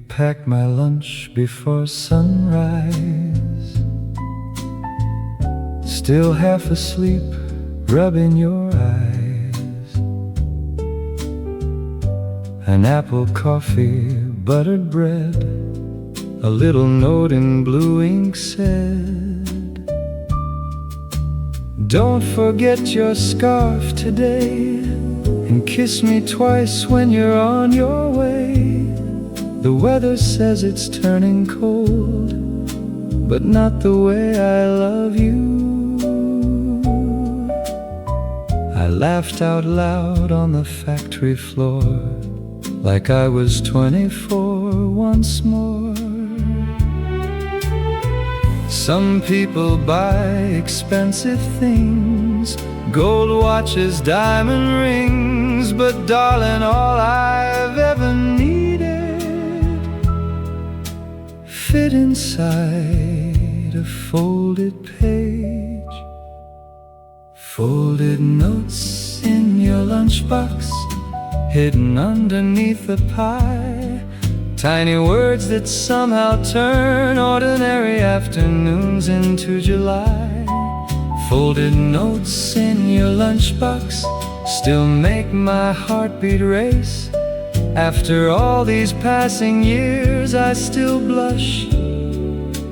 packed my lunch before sunrise, still half asleep, rubbing your eyes. An apple coffee, buttered bread, a little note in blue ink said, "Don't forget your scarf today, and kiss me twice when you're on your way. The weather says it's turning cold, but not the way I love you." I laughed out loud on the factory floor, like I was 24 once more. Some people buy expensive things, gold watches, diamond rings, but darling, all I've ever needed fit inside a folded page. Folded notes in your lunchbox, hidden underneath the pie. Tiny words that somehow turn ordinary afternoons into July. Folded notes in your lunchbox still make my heartbeat race. After all these passing years, I still blush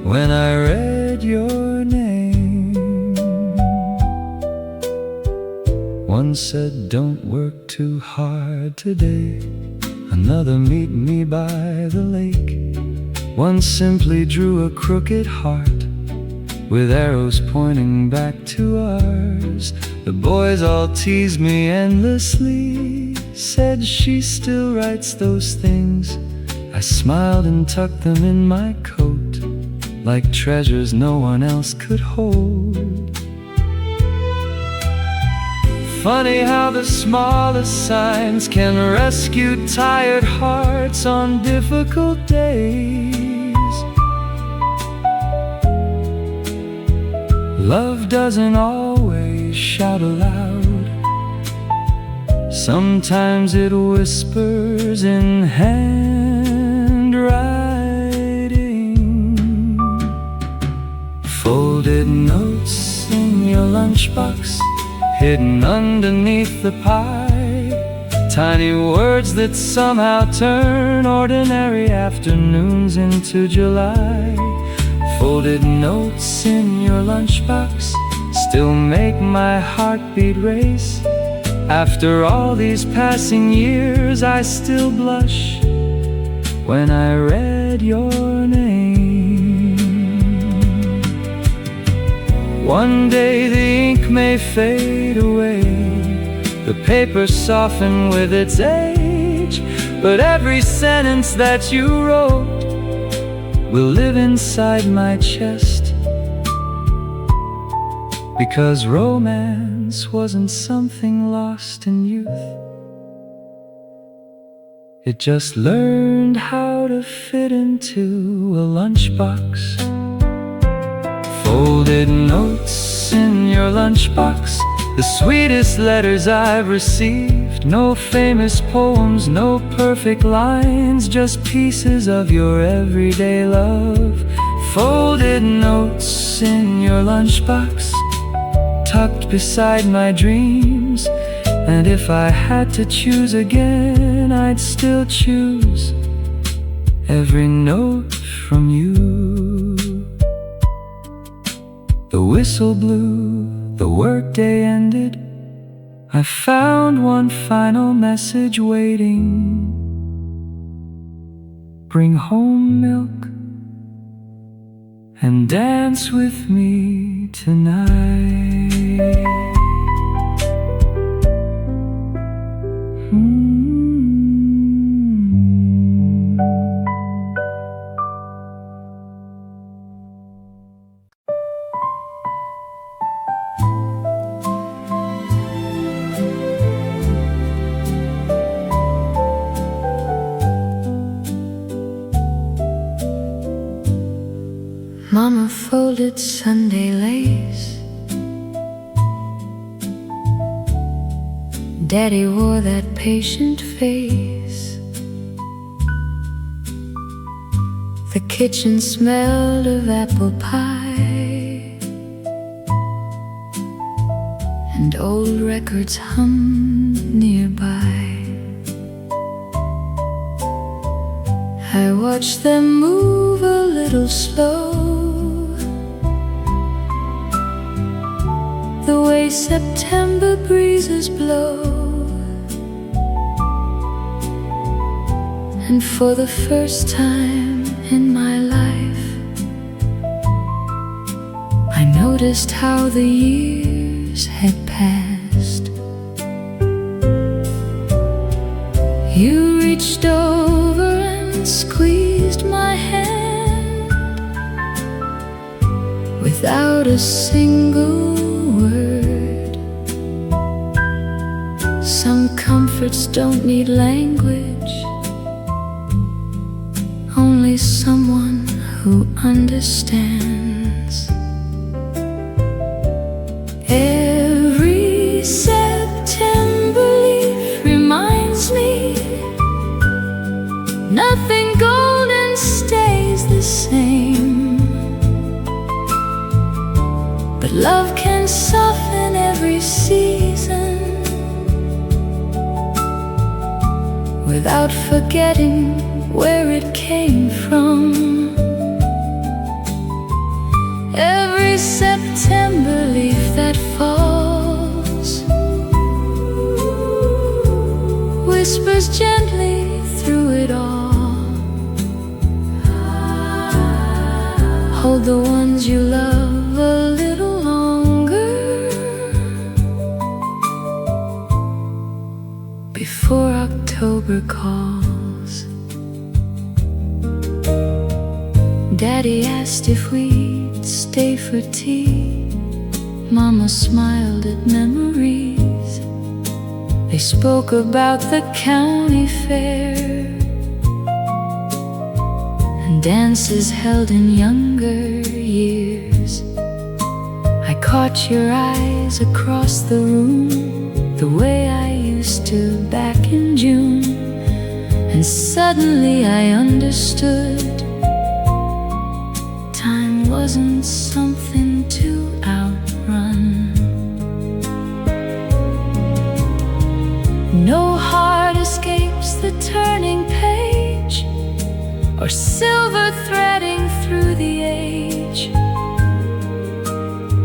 when I read your name. One said, "Don't work too hard today." Another, "Meet me by the lake." One simply drew a crooked heart with arrows pointing back to ours. The boys all teased me endlessly, said she still writes those things. I smiled and tucked them in my coat, like treasures no one else could hold. Funny how the smallest signs can rescue tired hearts on difficult days. Love doesn't always shout aloud. Sometimes it whispers in handwriting. Folded notes in your lunchbox, hidden underneath the pie. Tiny words that somehow turn ordinary afternoons into July. Folded notes in your lunchbox still make my heartbeat race. After all these passing years, I still blush when I read your name. One day the ink may fade away, the paper soften with its age, but every sentence that you wrote will live inside my chest. Because romance wasn't something lost in youth, it just learned how to fit into a lunchbox. Folded notes in your lunchbox, the sweetest letters I've received. No famous poems, no perfect lines, just pieces of your everyday love. Folded notes in your lunchbox, tucked beside my dreams. And if I had to choose again, I'd still choose every note from you. The whistle blew, the workday ended. I found one final message waiting. Bring home milk and dance with me tonight. Mama folded Sunday lace, Daddy wore that patient face. The kitchen smelled of apple pie, and old records hummed nearby. I watched them move a little slow, the way September breezes blow. And for the first time in my life, I noticed how the years had passed. You reached over and squeezed my hand without a single word. Some comforts don't need language, only someone who understands. Every September leaf reminds me nothing golden stays the same, but love can soften every season without forgetting where it came from. Every September leaf that falls whispers gently through it all. Hold the ones you love a little longer before October calls. Daddy asked if we'd stay for tea. Mama smiled at memories. They spoke about the county fair and dances held in younger years. I caught your eyes across the room, the way I used to back in June, and suddenly I understood. Time wasn't something to outrun. No heart escapes the turning page, or silver threading through the age,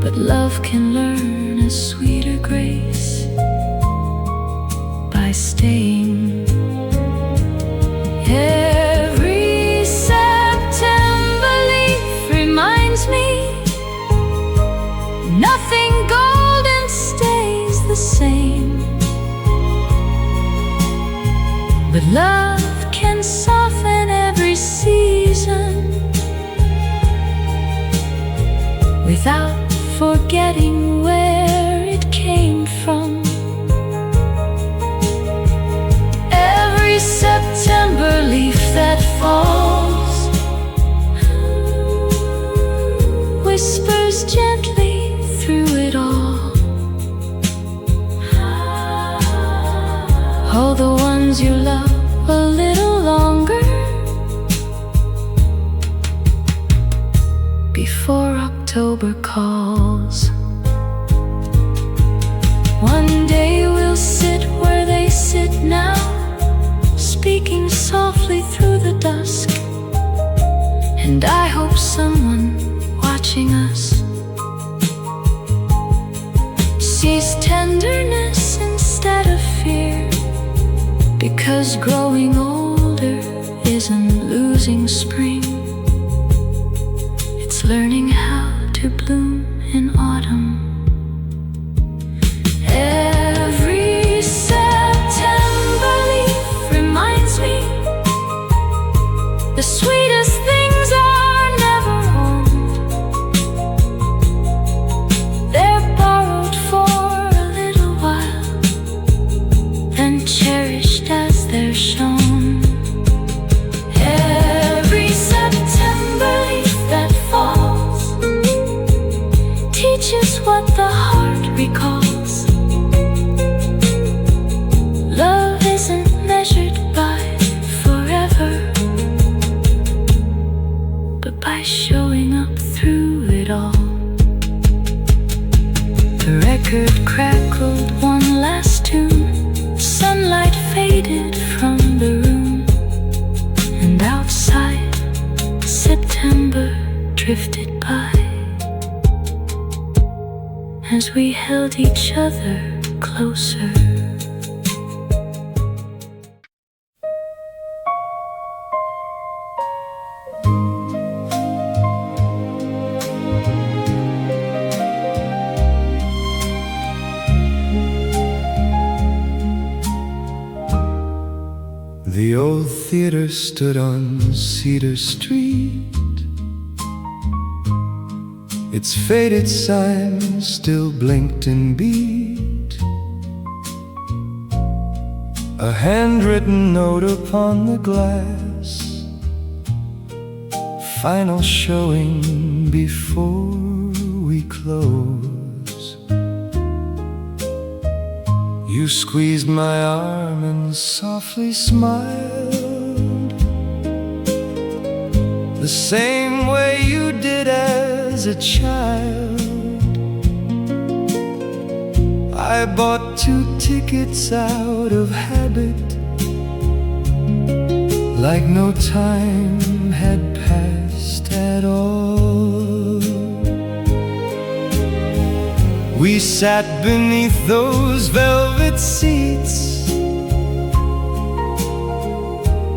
but love can learn a sweeter grace by staying. Every September leaf reminds me nothing golden stays the same, but love can soften every season without forgetting where it came from. Every September leaf that falls whispers gently through it all. Hold the ones you love a little longer before October calls. One day we'll sit where they sit now, speaking softly through the dusk, and I hope someone watching us sees tenderness instead of fear, because growing older isn't losing spring, it's learning how to bloom in autumn. Every September leaf reminds me the sweetest things are never owned. They're borrowed for a little while, then cherished as they're shown. Every September leaf that falls by showing up through it all. The record crackled one last tune, sunlight faded from the room, and outside September drifted by as we held each other closer. The old theater stood on Cedar Street, its faded sign still blinked and beat. A handwritten note upon the glass, final showing before we close. You squeezed my arm and softly smiled, the same way you did as a child. I bought 2 tickets out of habit, like no time had passed at all. We sat beneath those velvet seats,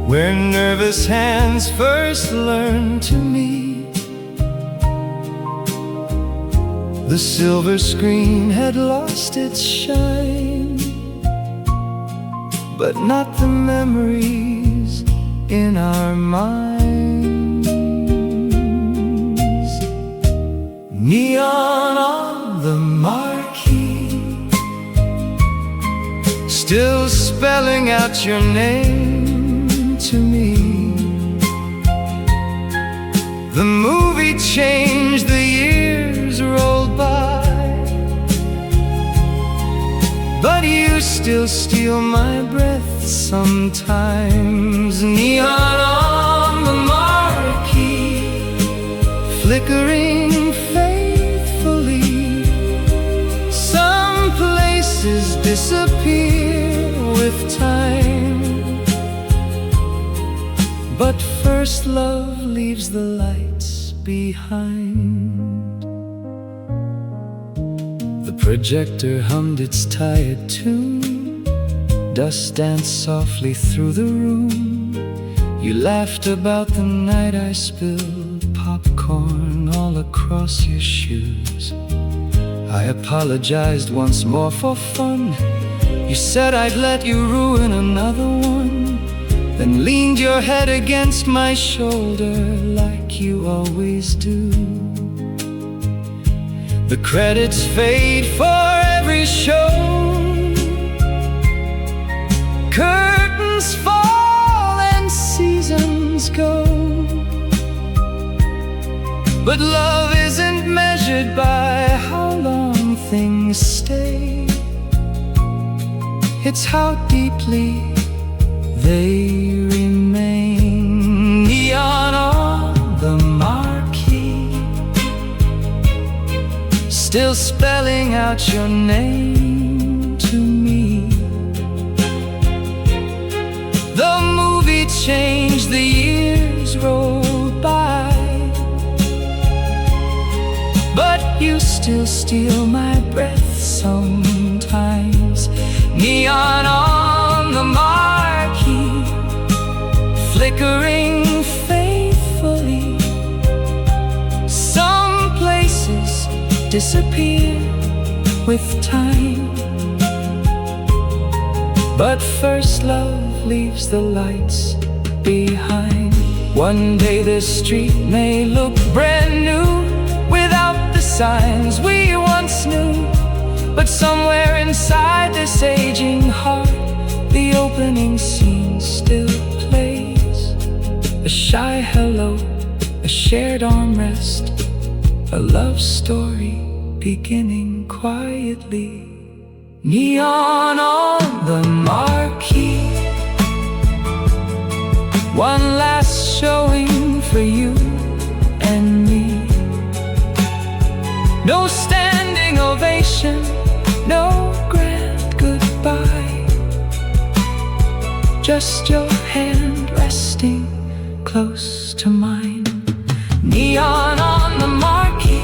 where nervous hands first learned to meet. The silver screen had lost its shine, but not the memories in our minds. Neon on the marquee, still spelling out your name to me. The movie changed, the years rolled by, but you still steal my breath sometimes. Neon on the marquee, flickering faithfully. Some places disappear with time, but first love leaves the lights behind. The projector hummed its tired tune, dust danced softly through the room. You laughed about the night I spilled popcorn all across your shoes. I apologized once more for fun. You said I'd let you ruin another one, then leaned your head against my shoulder like you always do. The credits fade for every show, curtains fall and seasons go, but love isn't measured by how long things stay, it's how deeply they remain. Neon on the marquee, still spelling out your name to me. The movie changed, the years rolled by, but you still steal my breath sometimes. Neon on the marquee, flickering faithfully. Some places disappear with time, but first love leaves the lights behind. One day this street may look brand new without the signs we once knew, but somewhere inside this aging heart, the opening scene still plays. A shy hello, a shared armrest, a love story beginning quietly. Neon on the marquee, one last showing for you no grand goodbye, just your hand resting close to mine. Neon on the marquee,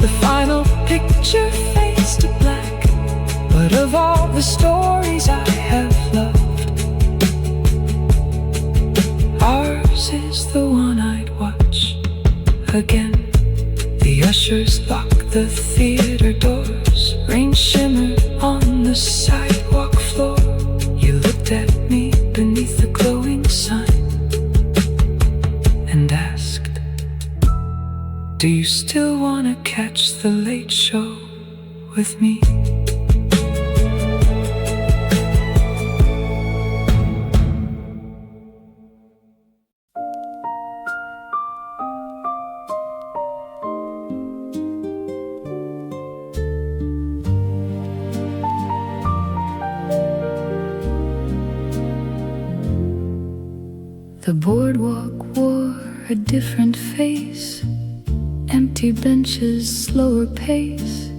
the final picture fades to black. But of all the stories I have loved, ours is the one I'd watch again. The ushers lock the theater doors, rain shimmered on the sidewalk floor. You looked at me beneath the glowing sun and asked, do you still wanna catch the late show with me? The boardwalk wore a different face, empty benches, slower pace.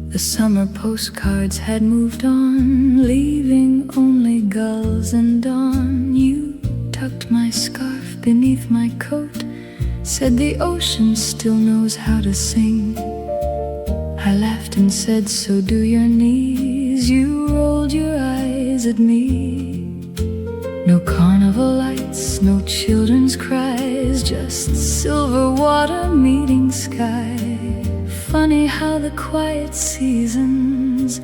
The summer postcards had moved on, leaving only gulls and dawn. You tucked my scarf beneath my coat, said the ocean still knows how to sing. I laughed and said, so do your knees. You rolled your eyes at me. No carnival lights, no children's cries, just silver water meeting sky. Funny how the quiet seasons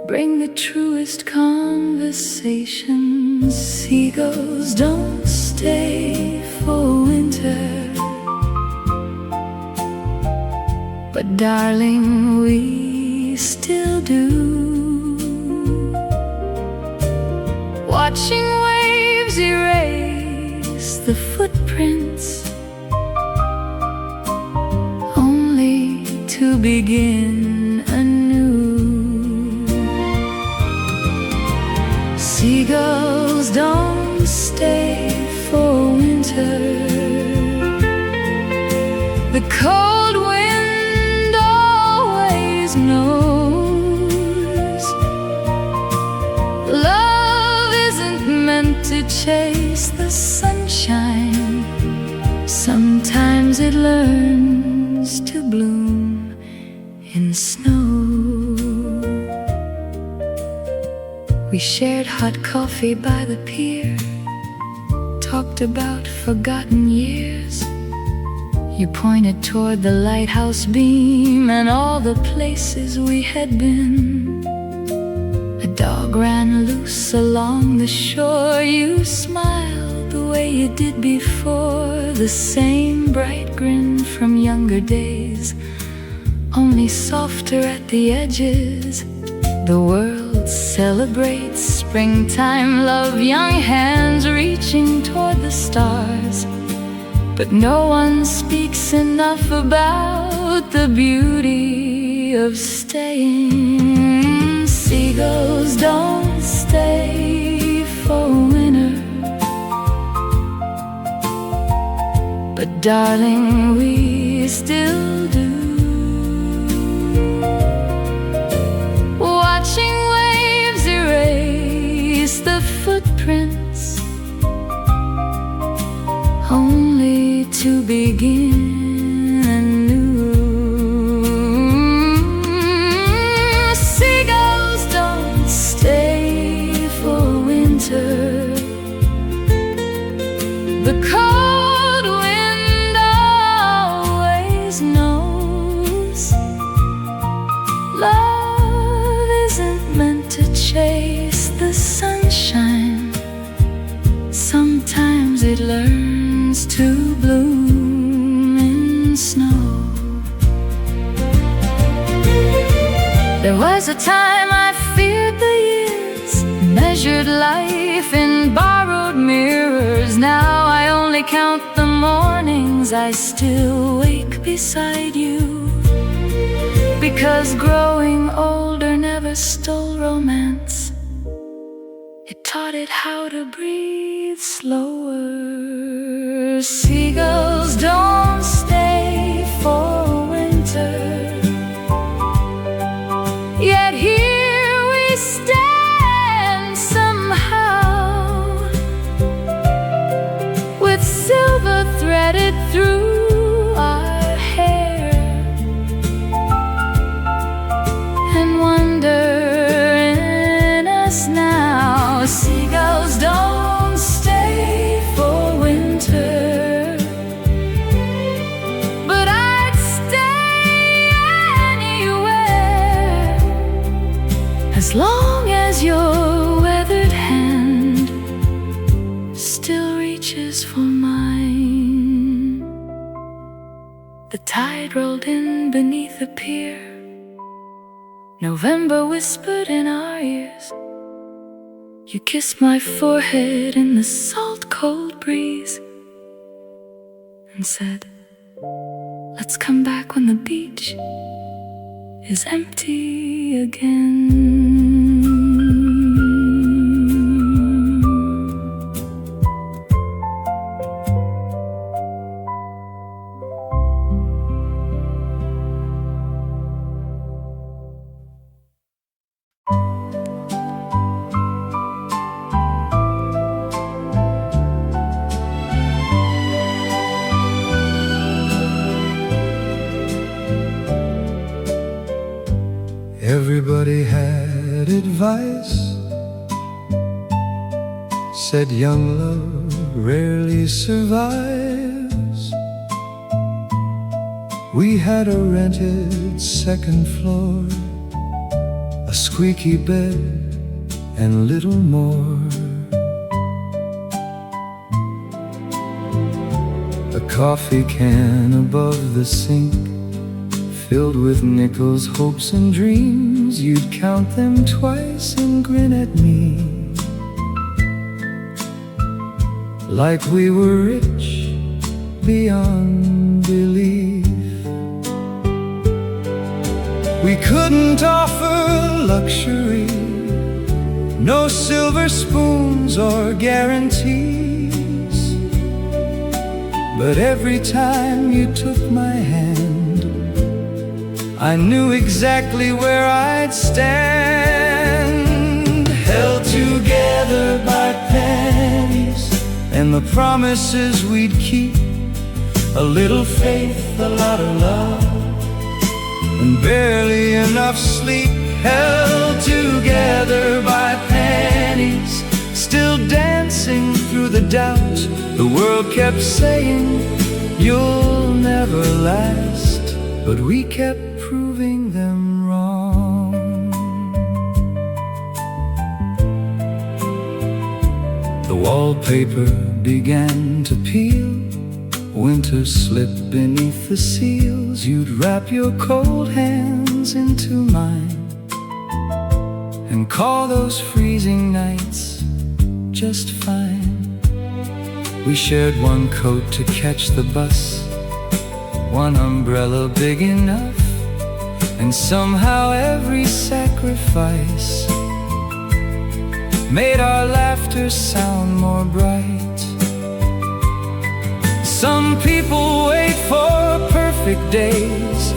bring the truest conversations. Seagulls don't stay for winter, but darling, we still do. Watching waves erase the footprints, only to begin anew. Seagulls don't stay for winter, the cold wind always knows. Love isn't meant to chase the sunshine, sometimes it learns to bloom in snow. We shared hot coffee by the pier, talked about forgotten years. You pointed toward the lighthouse beam and all the places we had been. A dog ran loose along the shore. You smiled the way you did before, the same bright grin from younger days, only softer at the edges. The world celebrates springtime love, young hands reaching toward the stars. But no one speaks enough about the beauty of staying. Seagulls don't stay for winter, but darling, we still do. Watching waves erase the footprints, only to begin anew. Seagulls don't stay for winter, the cold wind always knows. Love isn't meant to chase the sunshine, sometimes it learns to bloom in snow. There was a time I feared the years, measured life in borrowed mirrors. Now I only count the mornings I still wake beside you, because growing older never stole romance, it taught it how to breathe slower. Seagulls don't stay for winter, yeah. The tide rolled in beneath the pier. November whispered in our ears. You kissed my forehead in the salt cold breeze and said, let's come back when the beach is empty again. Everybody had advice, said young love rarely survives. We had a rented second floor, a squeaky bed and little more. A coffee can above the sink, filled with nickels, hopes and dreams. You'd count them twice and grin at me, like we were rich beyond belief. We couldn't offer luxury, no silver spoons or guarantees, but every time you took my hand, I knew exactly where I'd stand. Held together by pennies and the promises we'd keep. A little faith, a lot of love, and barely enough sleep. Held together by pennies, still dancing through the doubt. The world kept saying, you'll never last, but we kept proving them wrong. The wallpaper began to peel, winter slipped beneath the seals. You'd wrap your cold hands into mine and call those freezing nights just fine. We shared one coat to catch the bus, one umbrella big enough, and somehow every sacrifice made our laughter sound more bright. Some people wait for perfect days,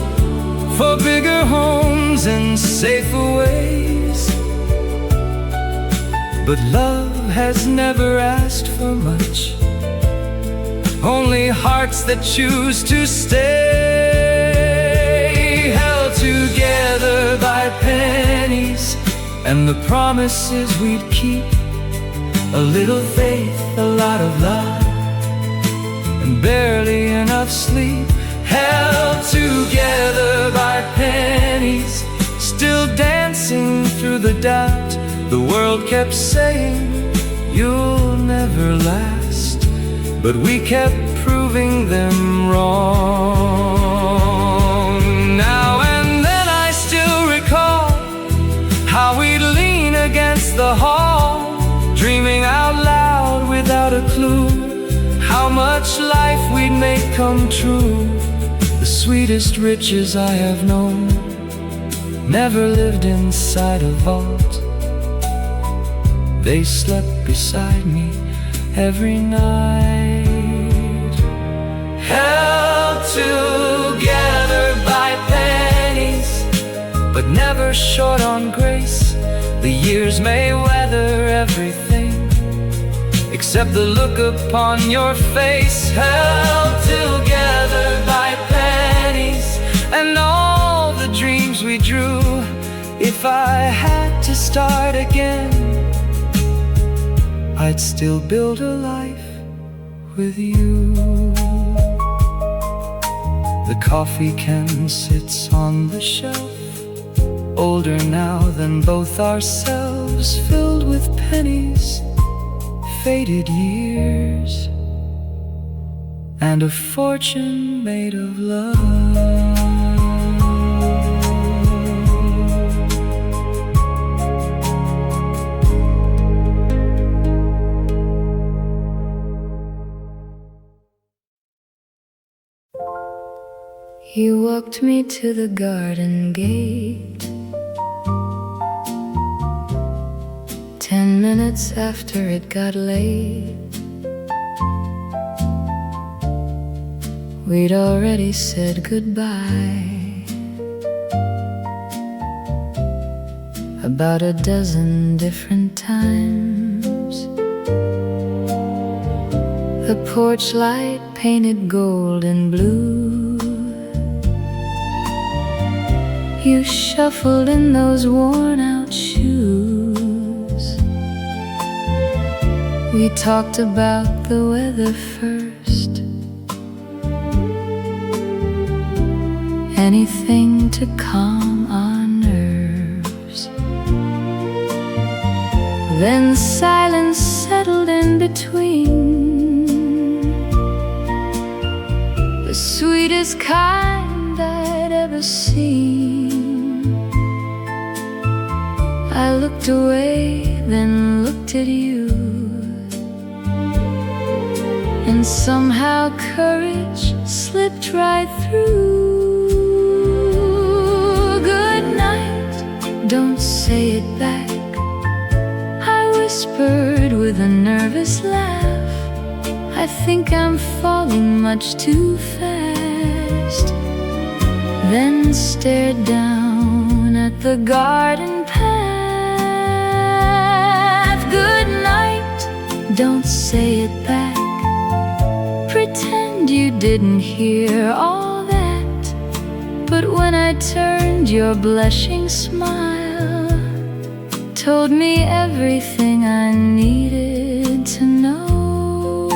for bigger homes and safer ways, but love has never asked for much, only hearts that choose to stay. Held together by pennies and the promises we'd keep. A little faith, a lot of love, and barely enough sleep. Held together by pennies, still dancing through the doubt. The world kept saying, you'll never last, but we kept proving them wrong. Now and then I still recall how we'd lean against the hall, dreaming out loud without a clue, how much life we'd make come true. The sweetest riches I have known never lived inside a vault. They slept beside me every night. Held together by pennies, but never short on grace. The years may weather everything except the look upon your face. Held together by pennies and all the dreams we drew. If I had to start again, I'd still build a life with you. The coffee can sits on the shelf, older now than both ourselves, filled with pennies, faded years, and a fortune made of love. You walked me to the garden gate 10 minutes after it got late. We'd already said goodbye about a dozen different times. The porch light painted gold and blue. You shuffled in those worn-out shoes. We talked about the weather first, anything to calm our nerves. Then silence settled in between, the sweetest kind I'd ever seen. I looked away, then looked at you, and somehow courage slipped right through. Good night, don't say it back, I whispered with a nervous laugh. I think I'm falling much too fast. Then stared down at the garden path. Good night, don't say it back, pretend you didn't hear all that. But when I turned, your blushing smile told me everything I needed to know.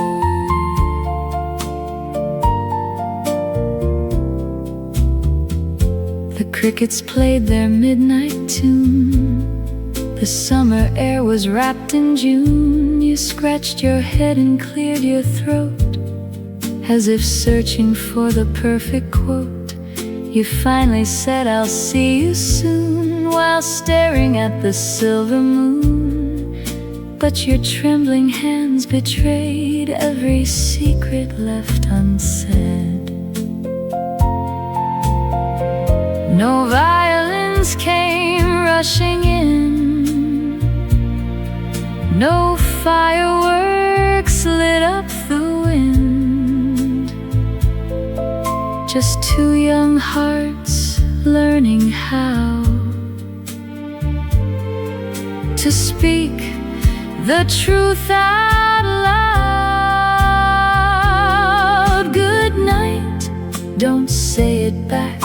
The crickets played their midnight tune. The summer air was wrapped in June. You scratched your head and cleared your throat, as if searching for the perfect quote. You finally said, I'll see you soon, while staring at the silver moon. But your trembling hands betrayed every secret left unsaid. No violins came rushing in, no fireworks lit up the wind. Just two young hearts learning how to speak the truth out loud. Good night, don't say it back,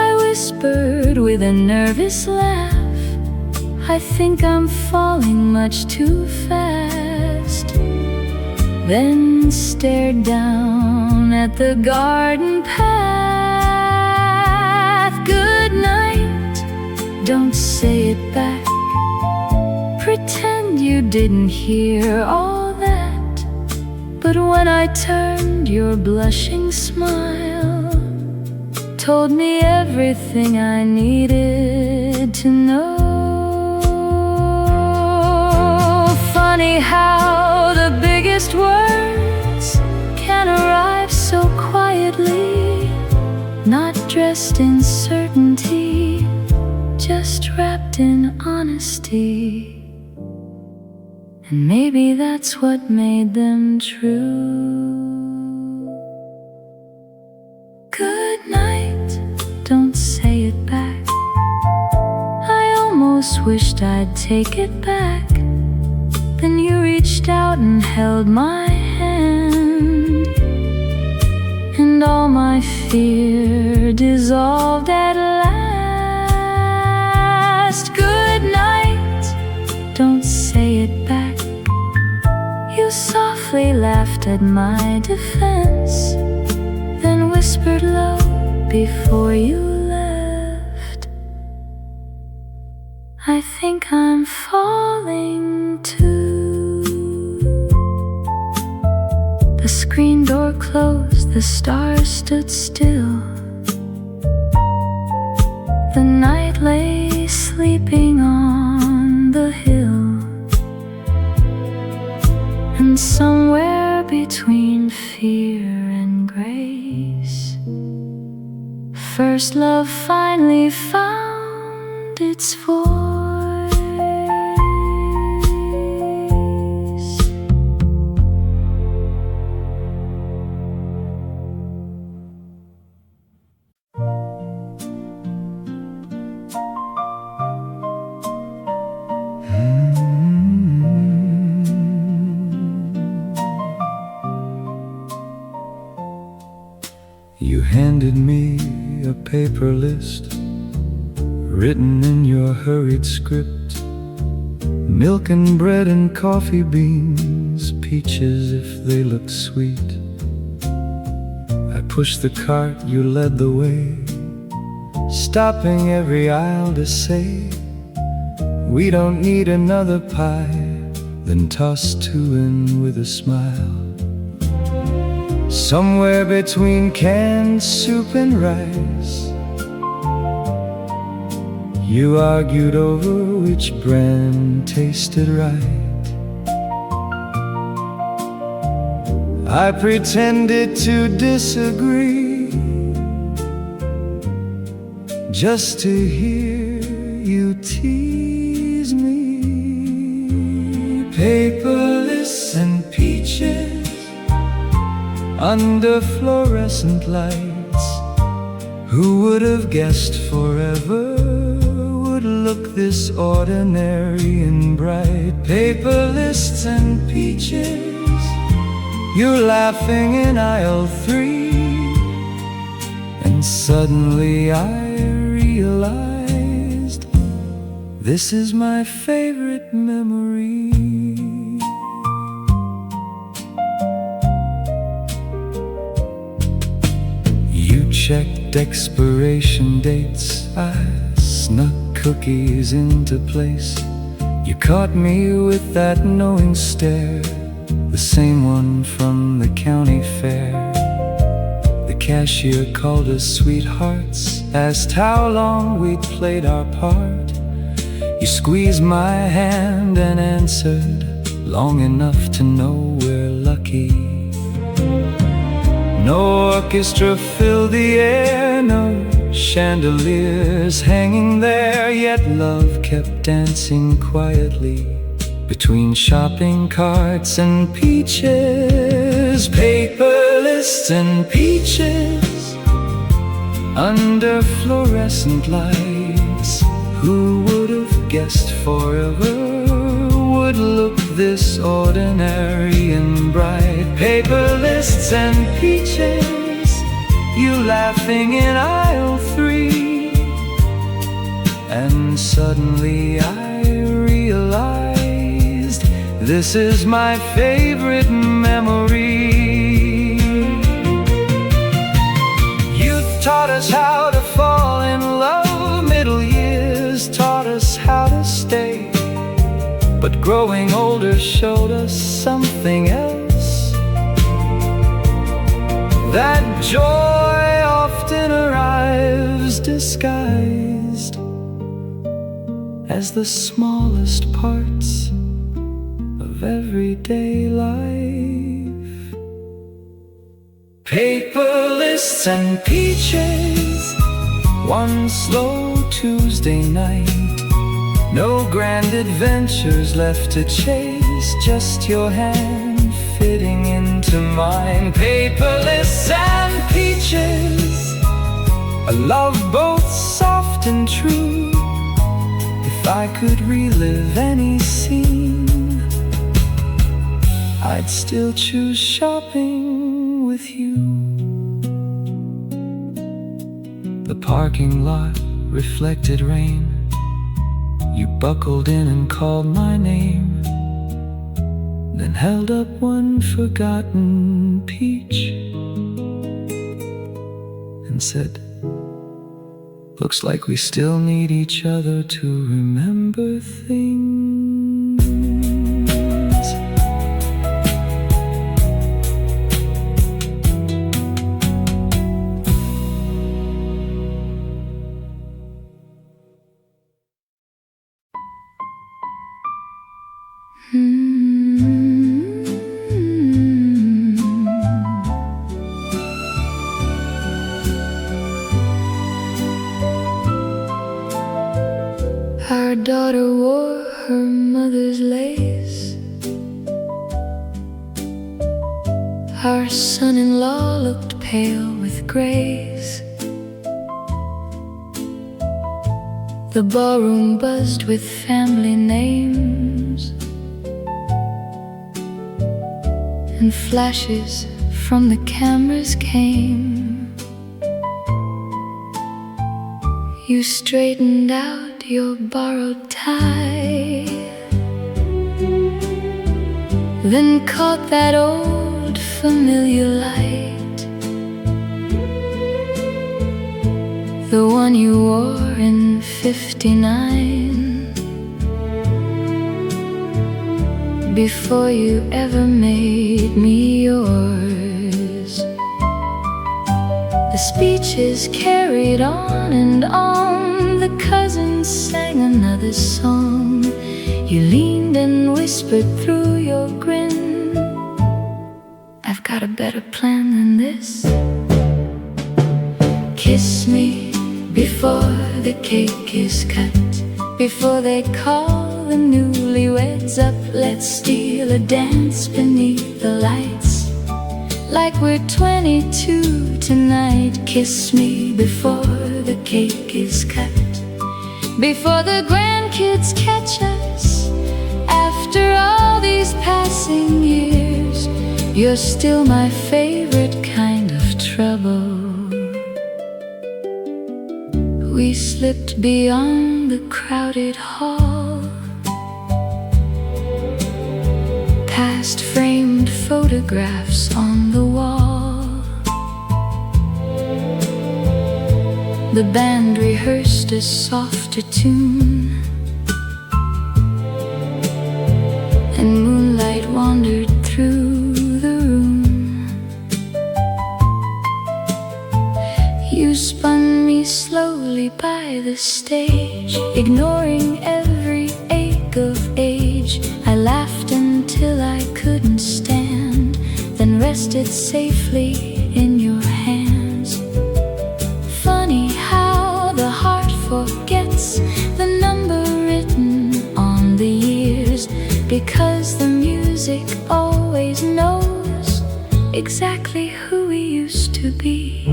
I whispered with a nervous laugh. I think I'm falling much too fast. Then stared down at the garden path. Good night, don't say it back, pretend you didn't hear all that. But when I turned, your blushing smile told me everything I needed to know. Funny how the biggest words can arrive so quietly, not dressed in certainty, just wrapped in honesty. And maybe that's what made them true. Good night, don't say it back, I almost wished I'd take it back. Then you reached out and held my hand, and all my fear dissolved at last. Good night, don't say it back, you softly laughed at my defense, then whispered low before you left, I think I'm falling too. The screen door closed, the stars stood still. The night lay sleeping on the hill. And somewhere between fear and grace, first love finally found its voice. You handed me a paper list written in your hurried script. Milk and bread and coffee beans, peaches if they looked sweet. I pushed the cart, you led the way, stopping every aisle to say, we don't need another pie, then tossed two in with a smile. Somewhere between canned soup and rice, you argued over which brand tasted right. I pretended to disagree, just to hear you tease me. Paperless and peaches under fluorescent lights, who would have guessed forever would look this ordinary and bright? Paperless and peaches, you're laughing in aisle 3, and suddenly I realized this is my favorite memory. Checked expiration dates, I snuck cookies into place. You caught me with that knowing stare, the same one from the county fair. The cashier called us sweethearts, asked how long we'd played our part. You squeezed my hand and answered, long enough to know we're lucky. No orchestra filled the air, no chandeliers hanging there, yet love kept dancing quietly between shopping carts and peaches. Paperless and peaches under fluorescent lights, who would have guessed forever would look this ordinary and bright? Paperless and peaches, you laughing in aisle 3, and suddenly I realized this is my favorite memory. Youth taught us how to fall in love, middle years taught us how to stay, but growing older showed us something else. That joy often arrives disguised as the smallest parts of everyday life. Paperless and peaches, one slow Tuesday night. No grand adventures left to chase, just your hand fitting into mine. Paperless and peaches, a love both soft and true. If I could relive any scene, I'd still choose shopping with you. The parking lot reflected rain. You buckled in and called my name, then held up one forgotten peach and said, looks like we still need each other to remember things. daughter wore her mother's lace. Our son-in-law looked pale with grace. The ballroom buzzed with family names, and flashes from the cameras came. You straightened out your borrowed tie, then caught that old familiar light, the one you wore in '59, before you ever made me yours. The speeches carried on and on, the cousins sang another song. You leaned and whispered through your grin, I've got a better plan than this. Kiss me before the cake is cut, before they call the newlyweds up. Let's steal a dance beneath the lights, like we're 22 tonight. Kiss me before the cake is cut, before the grandkids catch us. After all these passing years, you're still my favorite kind of trouble. We slipped beyond the crowded hall, past framed photographs on the wall. The band rehearsed a softer tune, and moonlight wandered through the room. You spun me slowly by the stage, ignoring every ache of age. I laughed until I couldn't stand, then rested safely in your hands. Funny how the heart forgets the number written on the years, because the music always knows exactly who we used to be.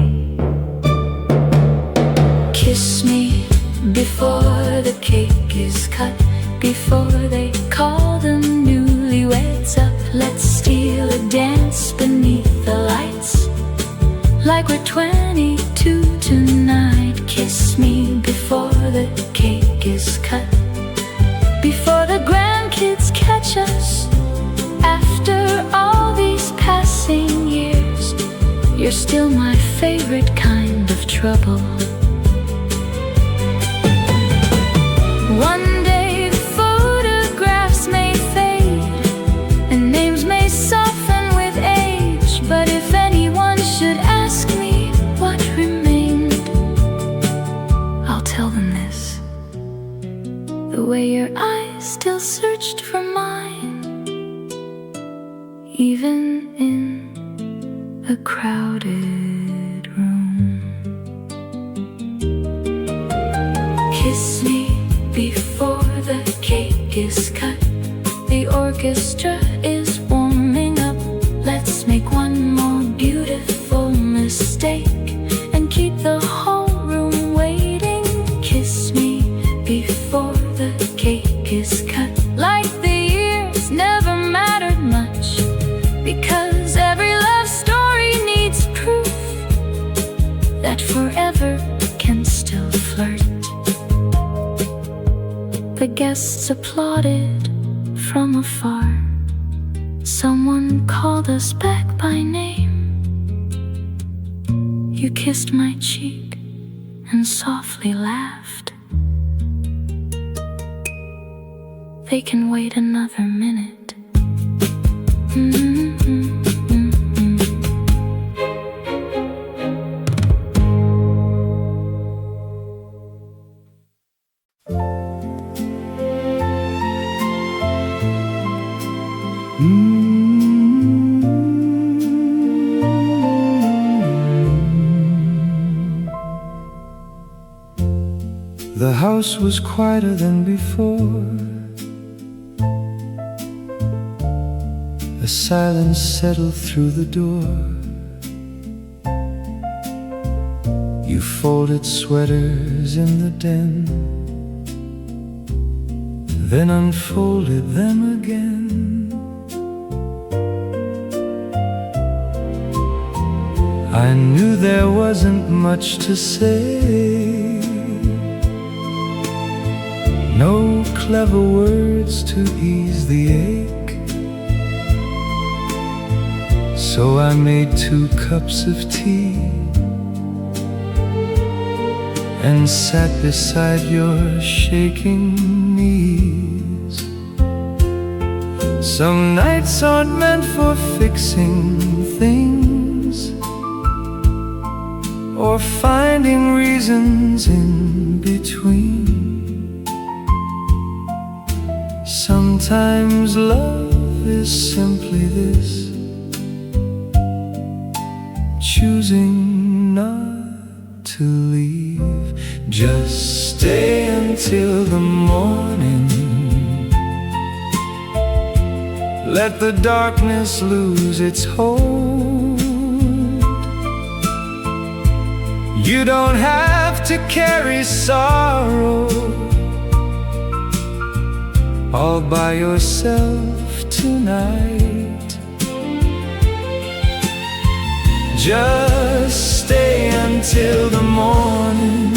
Kiss me before the cake is cut, before they call the newlyweds up. Let's steal a dance beneath the lights, like we're 22 tonight. Kiss me before the cake is cut, before the grandkids catch us. After all these passing years, you're still my favorite kind of trouble. One day the photographs may fade, and names may soften with age, but if anyone should ask me what remained, I'll tell them this: the way your eyes still searched for mine, even in a crowded room. Kiss me before the cake is cut, the orchestra is warming up. Let's make one more beautiful mistake and keep the whole room waiting. Kiss me before the cake is cut, like the years never mattered much, because every love story needs proof that forever can still flirt. The guests applauded from afar. Someone called us back by name. You kissed my cheek and softly laughed. They can wait another minute. The house was quieter than before. A silence settled through the door. You folded sweaters in the den, then unfolded them again. I knew there wasn't much to say, no clever words to ease the ache. So I made 2 cups of tea and sat beside your shaking knees. Some nights aren't meant for fixing things or finding reasons in between. Sometimes love is simply this: choosing not to leave. Just stay until the morning. Let the darkness lose its hold. You don't have to carry sorrow all by yourself tonight. Just stay until the morning.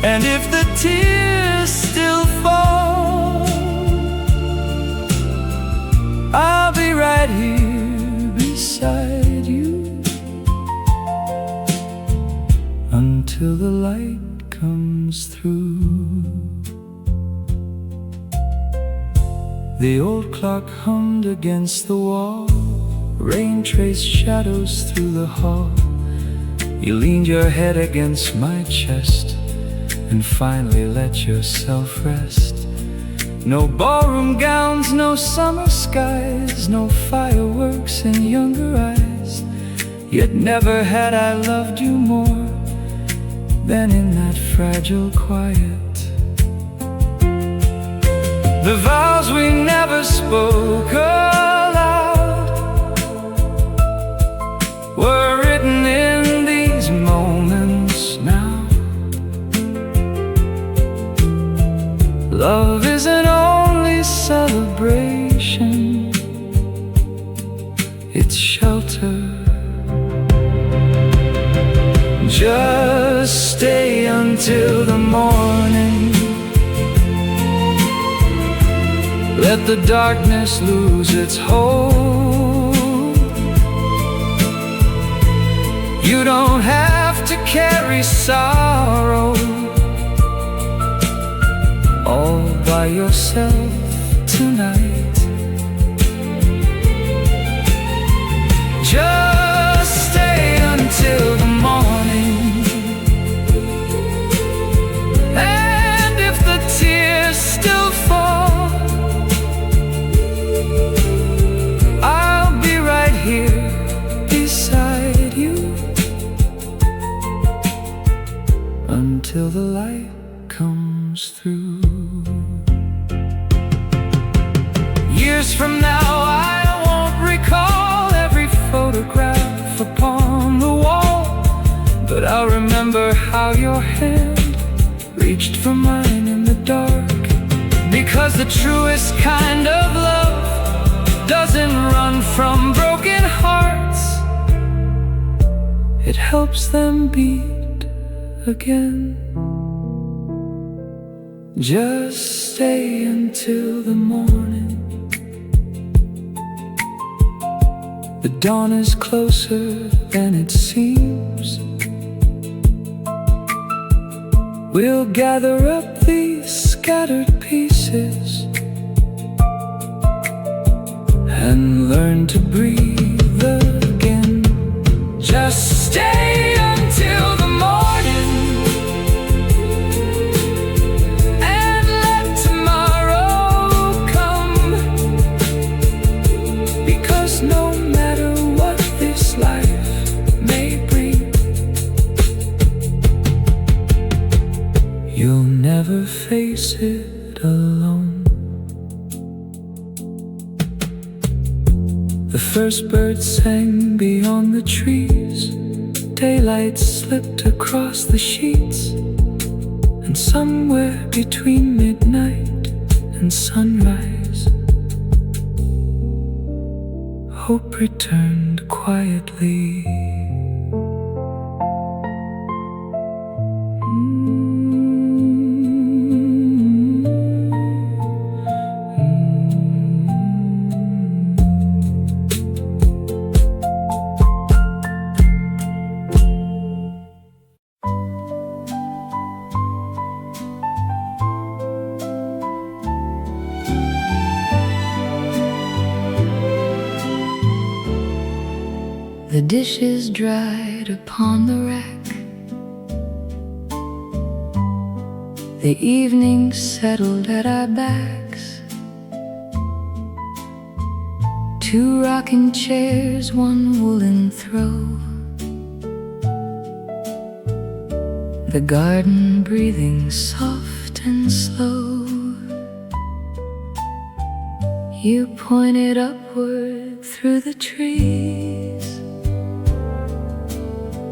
And if the tears still fall, I'll be right here beside you until the light comes through. The old clock hummed against the wall. Rain traced shadows through the hall. You leaned your head against my chest and finally let yourself rest. No ballroom gowns, no summer skies, no fireworks in younger eyes. Yet never had I loved you more than in that fragile quiet. The vows we never spoke aloud were written in these moments now. Love isn't only celebration, it's shelter. Just stay until the morning. Let the darkness lose its hold. You don't have to carry sorrow all by yourself tonight. Just stay until the morning. And if the tears still fall, I'll be right here beside you until the light comes through. Years from now I won't recall every photograph upon the wall, but I'll remember how your hand reached for mine in the dark. Because the truest kind of love doesn't run from broken hearts, it helps them beat again. Just stay until the morning. The dawn is closer than it seems. We'll gather up these scattered pieces and learn to breathe again. Just stay until the morning and let tomorrow come, because no matter what this life may bring, first bird sang beyond the trees, daylight slipped across the sheets, and somewhere between midnight and sunrise, hope returned quietly. The dishes dried upon the rack, the evening settled at our backs. Two rocking chairs, one woolen throw, the garden breathing soft and slow. You pointed upward through the trees,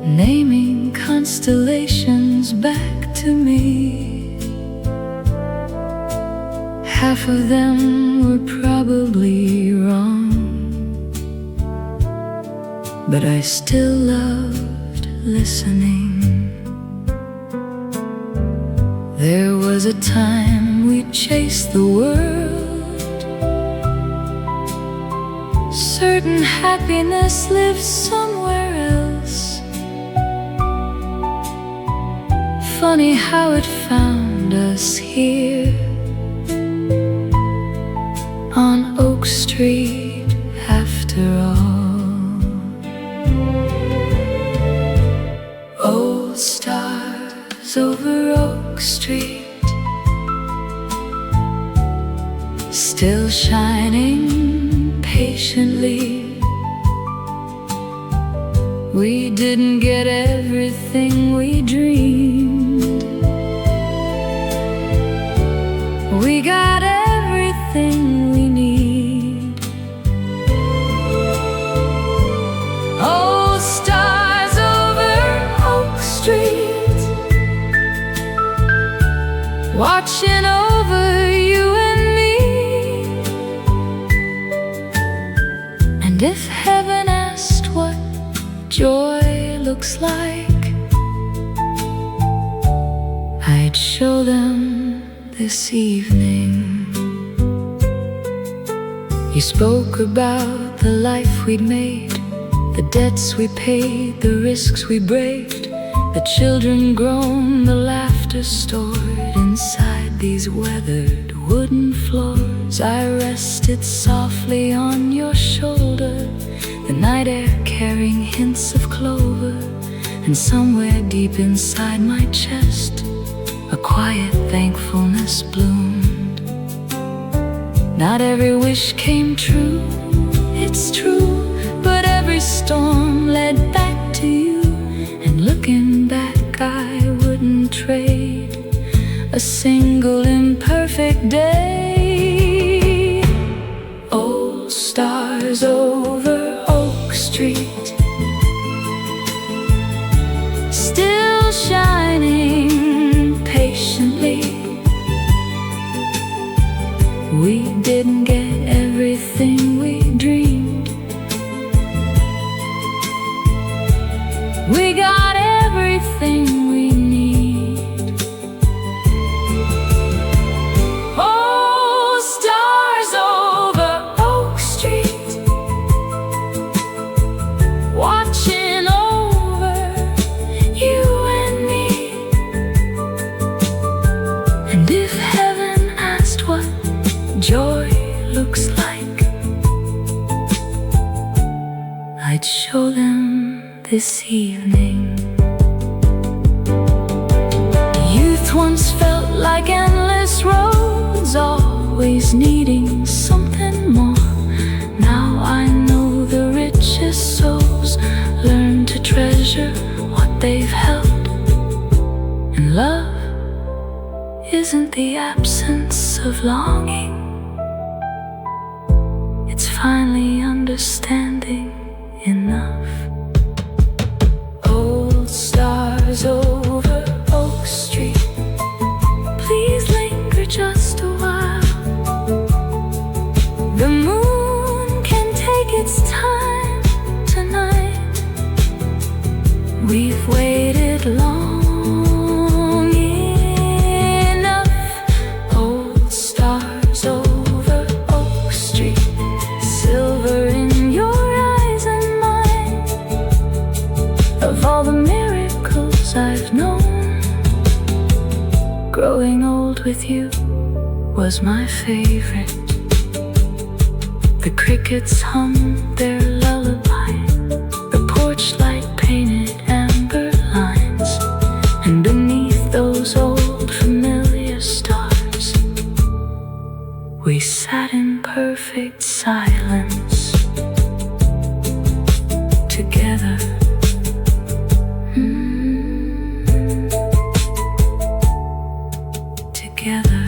naming constellations back to me. Half of them were probably wrong, but I still loved listening. There was a time we chased the world, certain happiness lives somewhere else. Funny how it found us here on Oak Street after all. Old stars over Oak Street, still shining patiently. We didn't get everything we dreamed, we got everything we need. Oh, stars over Oak Street, watching over you and me. And if heaven asked what joy looks like, I'd show them this evening. You spoke about the life we'd made, the debts we paid, the risks we braved, the children grown, the laughter stored inside these weathered wooden floors. I rested softly on your shoulder, the night air carrying hints of clover, and somewhere deep inside my chest a quiet thankfulness bloomed. Not every wish came true, it's true, but every storm led back to you. And looking back, I wouldn't trade a single imperfect day. Old stars over Oak Street, still shining patiently. We didn't get everything we dreamed, we got everything we need. Oh, stars over Oak Street, watching over you and me. And if heaven asked what joy looks like, I'd show them this evening. Youth once felt like endless roads, always needing something more. Now I know the richest souls learn to treasure what they've held. And love isn't the absence of longing, it's finally understanding enough. Old stars over Oak Street, please linger just a while. The moon can take its time tonight. We've waited long enough. Old stars over Oak Street, silver in your eyes and mine. Of all the miracles I've known, growing old with you was my favorite. The crickets hummed their lullaby, the porch light painted amber lines, and beneath those old familiar stars, we sat in perfect silence together. Together.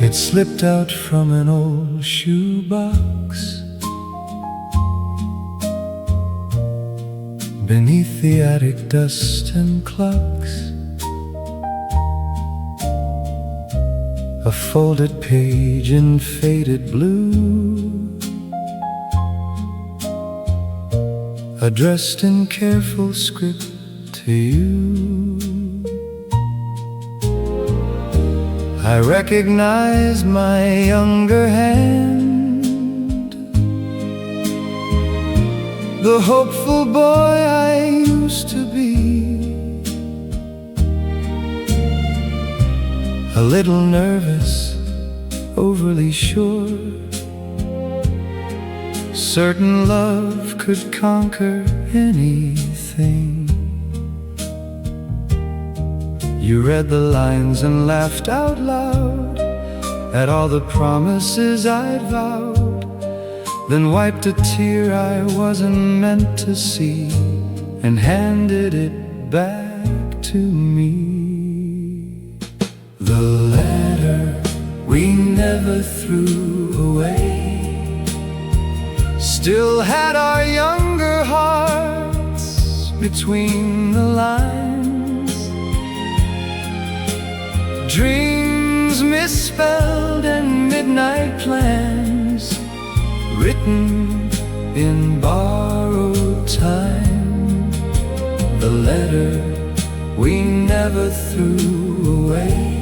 It slipped out from an old shoebox beneath the attic dust and clocks. A folded page in faded blue, addressed in careful script to you. I recognize my younger hand, the hopeful boy I used to be. A little nervous, overly sure, certain love could conquer anything. You read the lines and laughed out loud at all the promises I'd vowed, then wiped a tear I wasn't meant to see and handed it back to me. The letter we never threw away still had our younger hearts between the lines. Dreams misspelled and midnight plans written in borrowed time. The letter we never threw away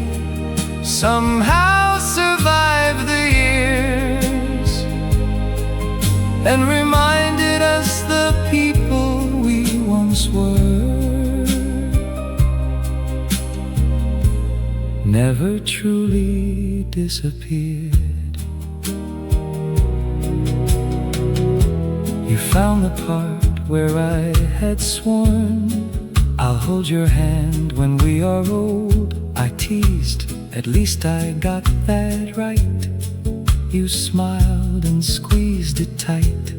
somehow survived the years and reminded us the people we once were. Never truly disappeared. You found the part where I had sworn I'll hold your hand when we are old. I teased, at least I got that right. You smiled and squeezed it tight.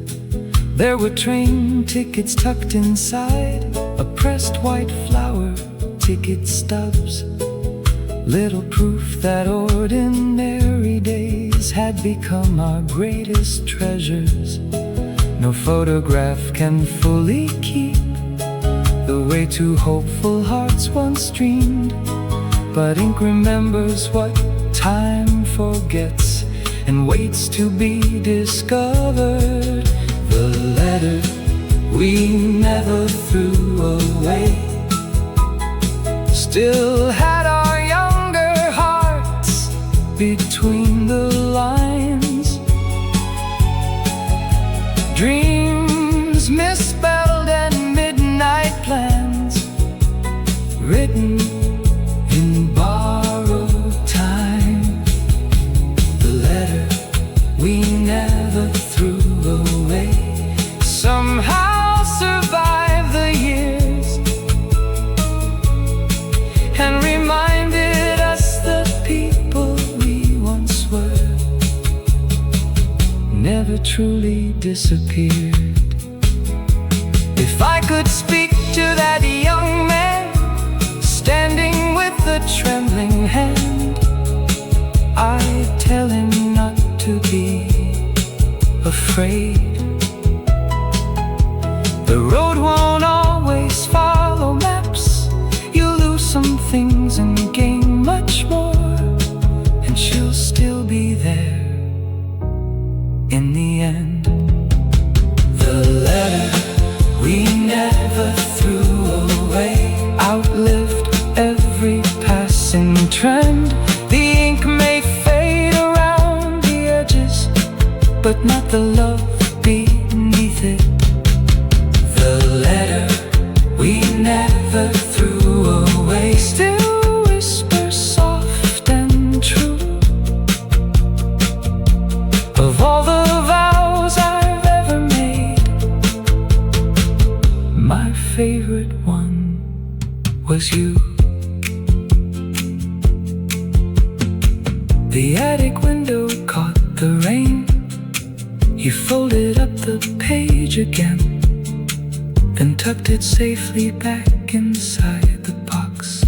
There were train tickets tucked inside, a pressed white flower, ticket stubs, little proof that ordinary days had become our greatest treasures. No photograph can fully keep the way two hopeful hearts once dreamed, but ink remembers what time forgets and waits to be discovered. The letter we never threw away still had our younger hearts between the lines. Dreams misspelled and midnight plans written in borrowed time. The letter we never threw away somehow survived the years and reminded us the people we once were. disappeared. If I could speak to that young man standing with a trembling hand, I'd tell him not to be afraid. The road won't always follow maps. You'll lose some things and gain much more, and she'll still be there in the end. The letter we never threw away outlived every passing trend. The ink may fade around the edges, but not the love beneath it. The letter we never threw away still whispers soft and true of all the vows I've ever made. My favorite one was you. The attic window caught the rain. You folded up the page again, then tucked it safely back inside the box,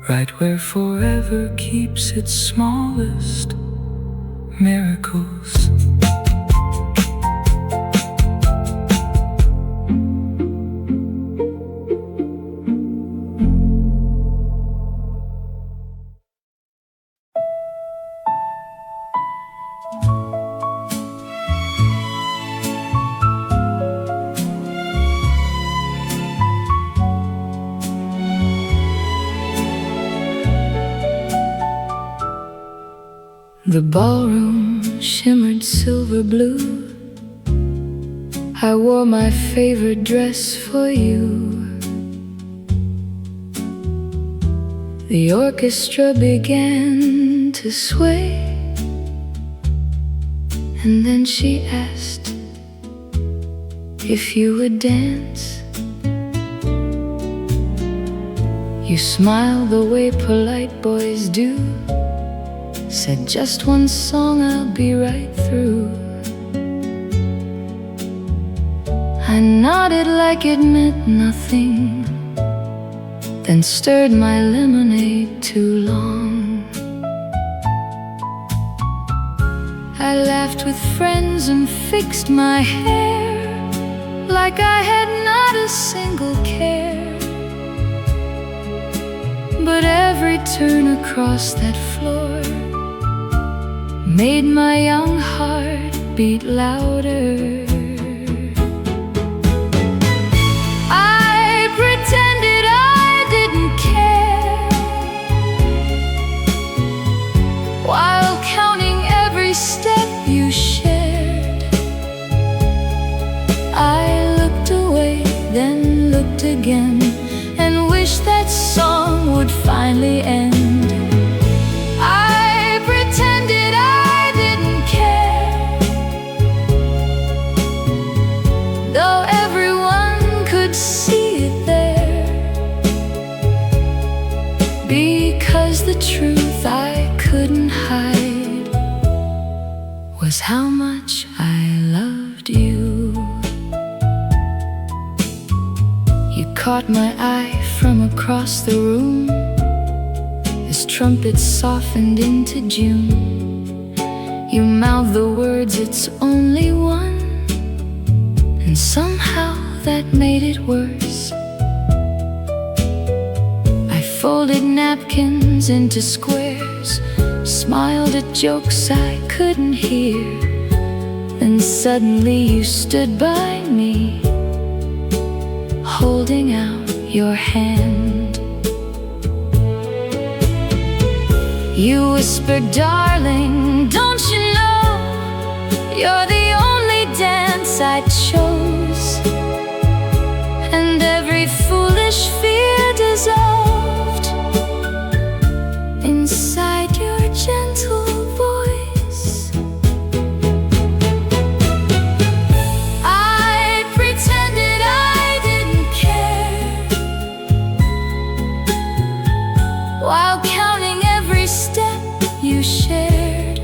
right where forever keeps its smallest miracles. The ballroom shimmered silver blue. I wore my favorite dress for you. The orchestra began to sway, and then she asked if you would dance. You smiled the way polite boys do, said just one song, I'll be right through. I nodded like it meant nothing, then stirred my lemonade too long. I laughed with friends and fixed my hair like I had not a single care. But every turn across that floor made my young heart beat louder. I pretended I didn't care, while counting every step you shared. I looked away, then looked again, and wished that song would finally end. Because the truth I couldn't hide was how much I loved you. You caught my eye from across the room as trumpets softened into June. You mouthed the words, "It's only one," and somehow that made it worse. Folded napkins into squares, smiled at jokes I couldn't hear. Then suddenly you stood by me, holding out your hand. You whispered, "Darling, don't you know you're the only dance I chose?" And every foolish fear dissolved inside your gentle voice. I pretended I didn't care, while counting every step you shared.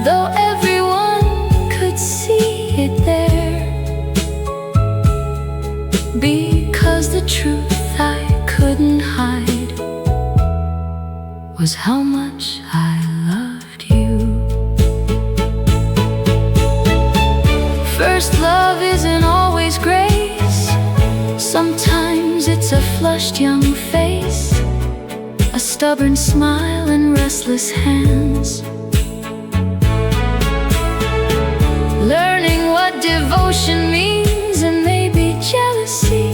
though everyone could see it there, because the truth I couldn't hide was how much I loved you. First love isn't always grace. Sometimes it's a flushed young face, a stubborn smile and restless hands. Learning what devotion means, and maybe jealousy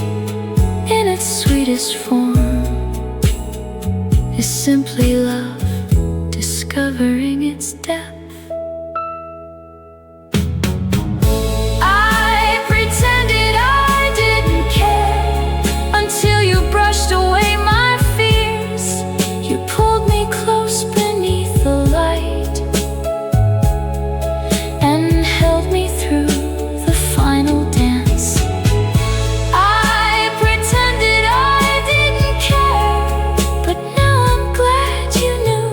in its sweetest form, is simply love discovering its depth. I pretended I didn't care until you brushed away my fears. You pulled me close beneath the light and held me through the final dance. I pretended I didn't care, but now I'm glad you knew,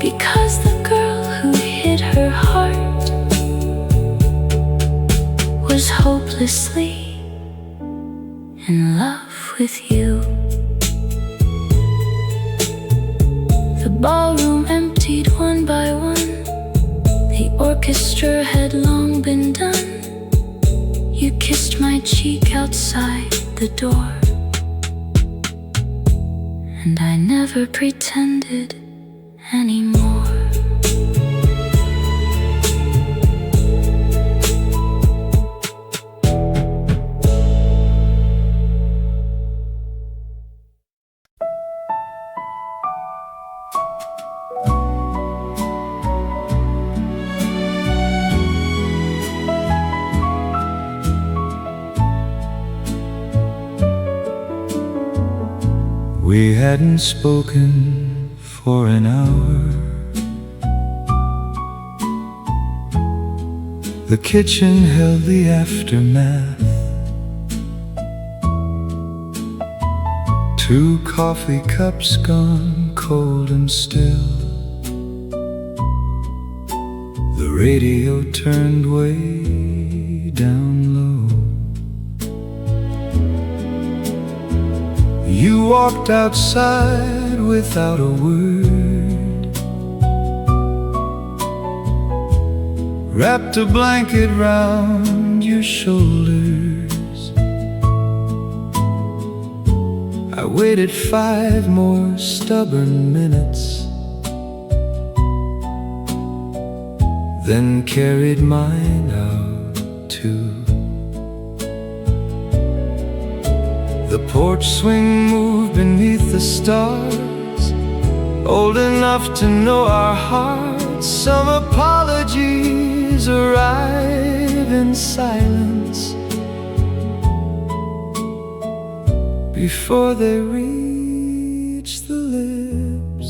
because the girl who hid her heart was hopelessly in love with you. The ballroom emptied one by one. The orchestra had long been done. You kissed my cheek outside the door, and I never pretended anymore. We hadn't spoken for an hour. The kitchen held the aftermath. 2 coffee cups gone cold and still. The radio turned way down low. You walked outside without a word, wrapped a blanket round your shoulders. I waited 5 more stubborn minutes, then carried mine out too. The porch swing moved beneath the stars, old enough to know our hearts. Some apologies arrive in silence before they reach the lips.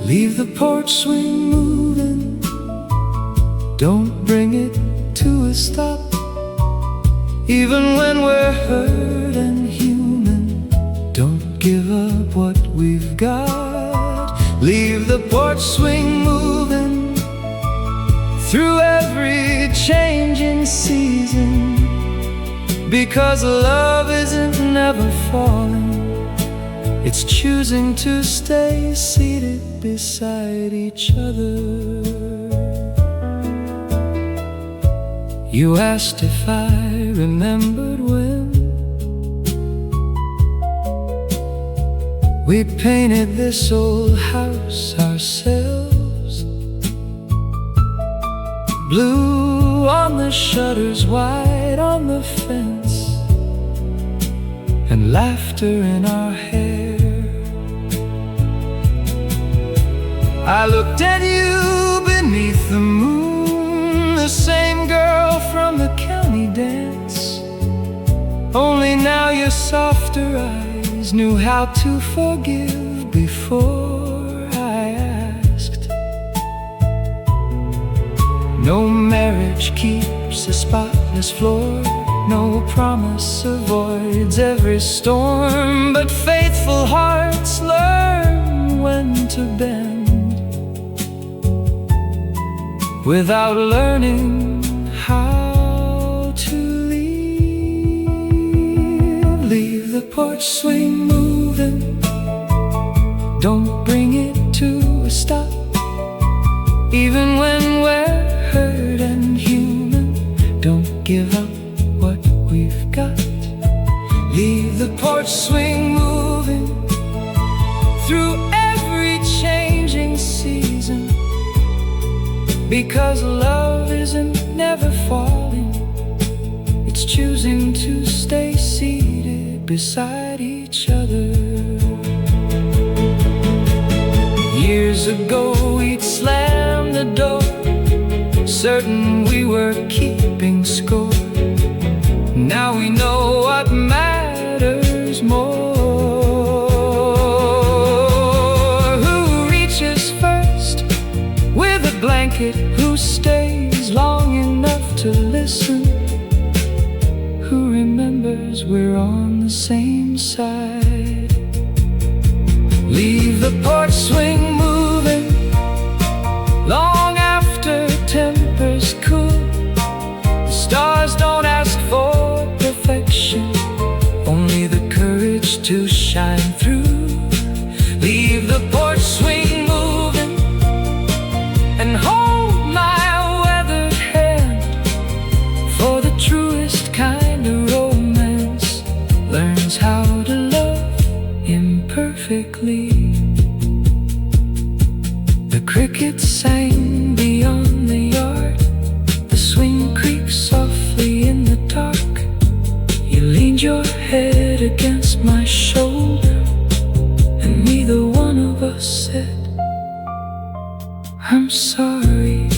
Leave the porch swing moving, don't bring it to a stop. Even when we're hurt and human, don't give up what we've got. Leave the porch swing moving through every changing season, because love isn't never falling, it's choosing to stay seated beside each other. You asked if I remembered when we painted this old house ourselves. Blue on the shutters, white on the fence, and laughter in our hair. I looked at you beneath the moon, the same girl from the county dance, only now your softer eyes knew how to forgive before I asked. No marriage keeps a spotless floor, no promise avoids every storm, but faithful hearts learn when to bend without learning how to leave. Leave the porch swing moving, don't bring it to a stop. Even when we're hurt and human, don't give up what we've got. Leave the porch swing moving through every changing season, because love isn't never falling, it's choosing to stay seated beside each other. Years ago we'd slam the door, certain we were keeping score. Now we know what matters more. Who reaches first with a blanket? Who stays long enough to listen? Who remembers we're on the same side? Leave the porch swing moving long after tempers cool. The stars don't ask for perfection, only the courage to shine through. Leave the porch swing moving and hold my weathered hand, for the truest kind of romance learns how to love imperfectly. The crickets sang beyond the yard, the swing creaked softly in the dark. You leaned your head against my shoulder, and neither one of us said, I'm sorry.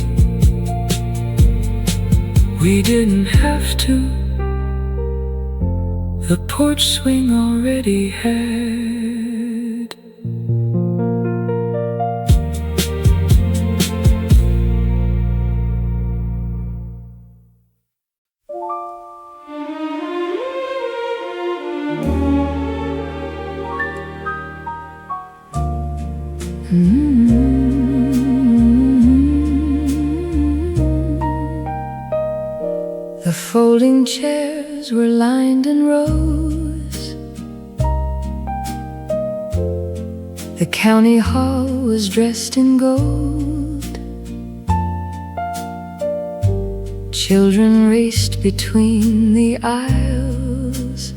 We didn't have to. The porch swing already had. The folding chairs were lined in rows. The county hall was dressed in gold. Children raced between the aisles.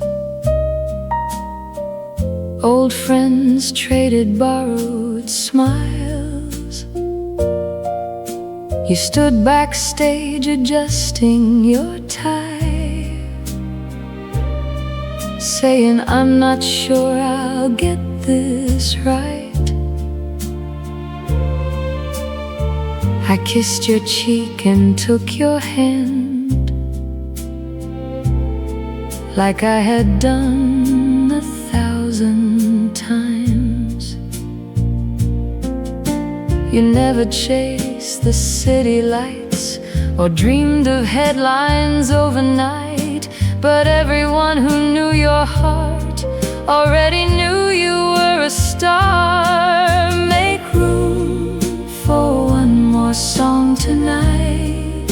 Old friends traded borrowed smiles. You stood backstage adjusting your tie, saying, I'm not sure I'll get this right. I kissed your cheek and took your hand, like I had done 1,000 times. You never chased the city lights or dreamed of headlines overnight, but everyone who knew your heart already knew you were a star. Make room for one more song tonight,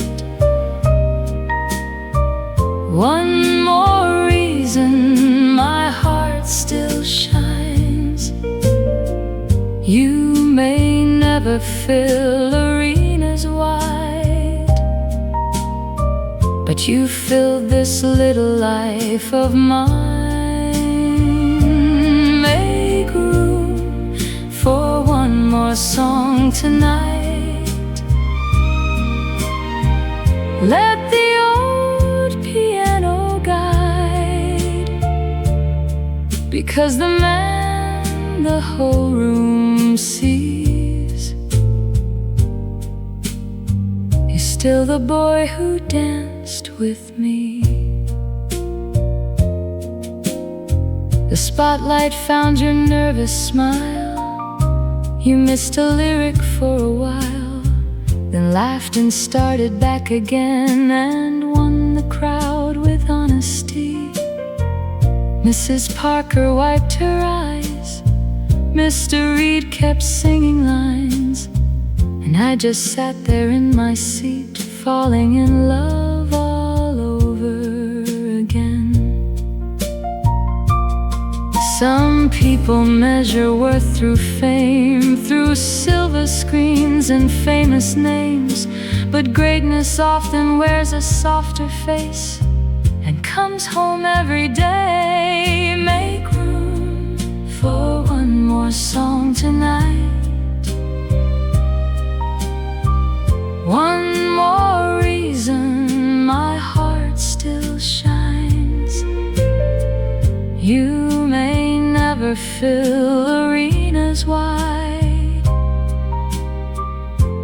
one more reason my heart still shines. You may never fill arenas wide, but you filled this little life of mine. Make room for one more song tonight. Let the old piano guide, because the man the whole room sees is still the boy who danced with me. The spotlight found your nervous smile. You missed a lyric for a while, then laughed and started back again, and won the crowd with honesty. Mrs. Parker wiped her eyes, Mr. Reed kept singing lines, And I just sat there in my seat, falling in love all over again. Some people measure worth through fame, through silver screens and famous names. But greatness often wears a softer face and comes home every day. Make room for one more song tonight, one more reason my heart still shines. You may never fill arenas wide,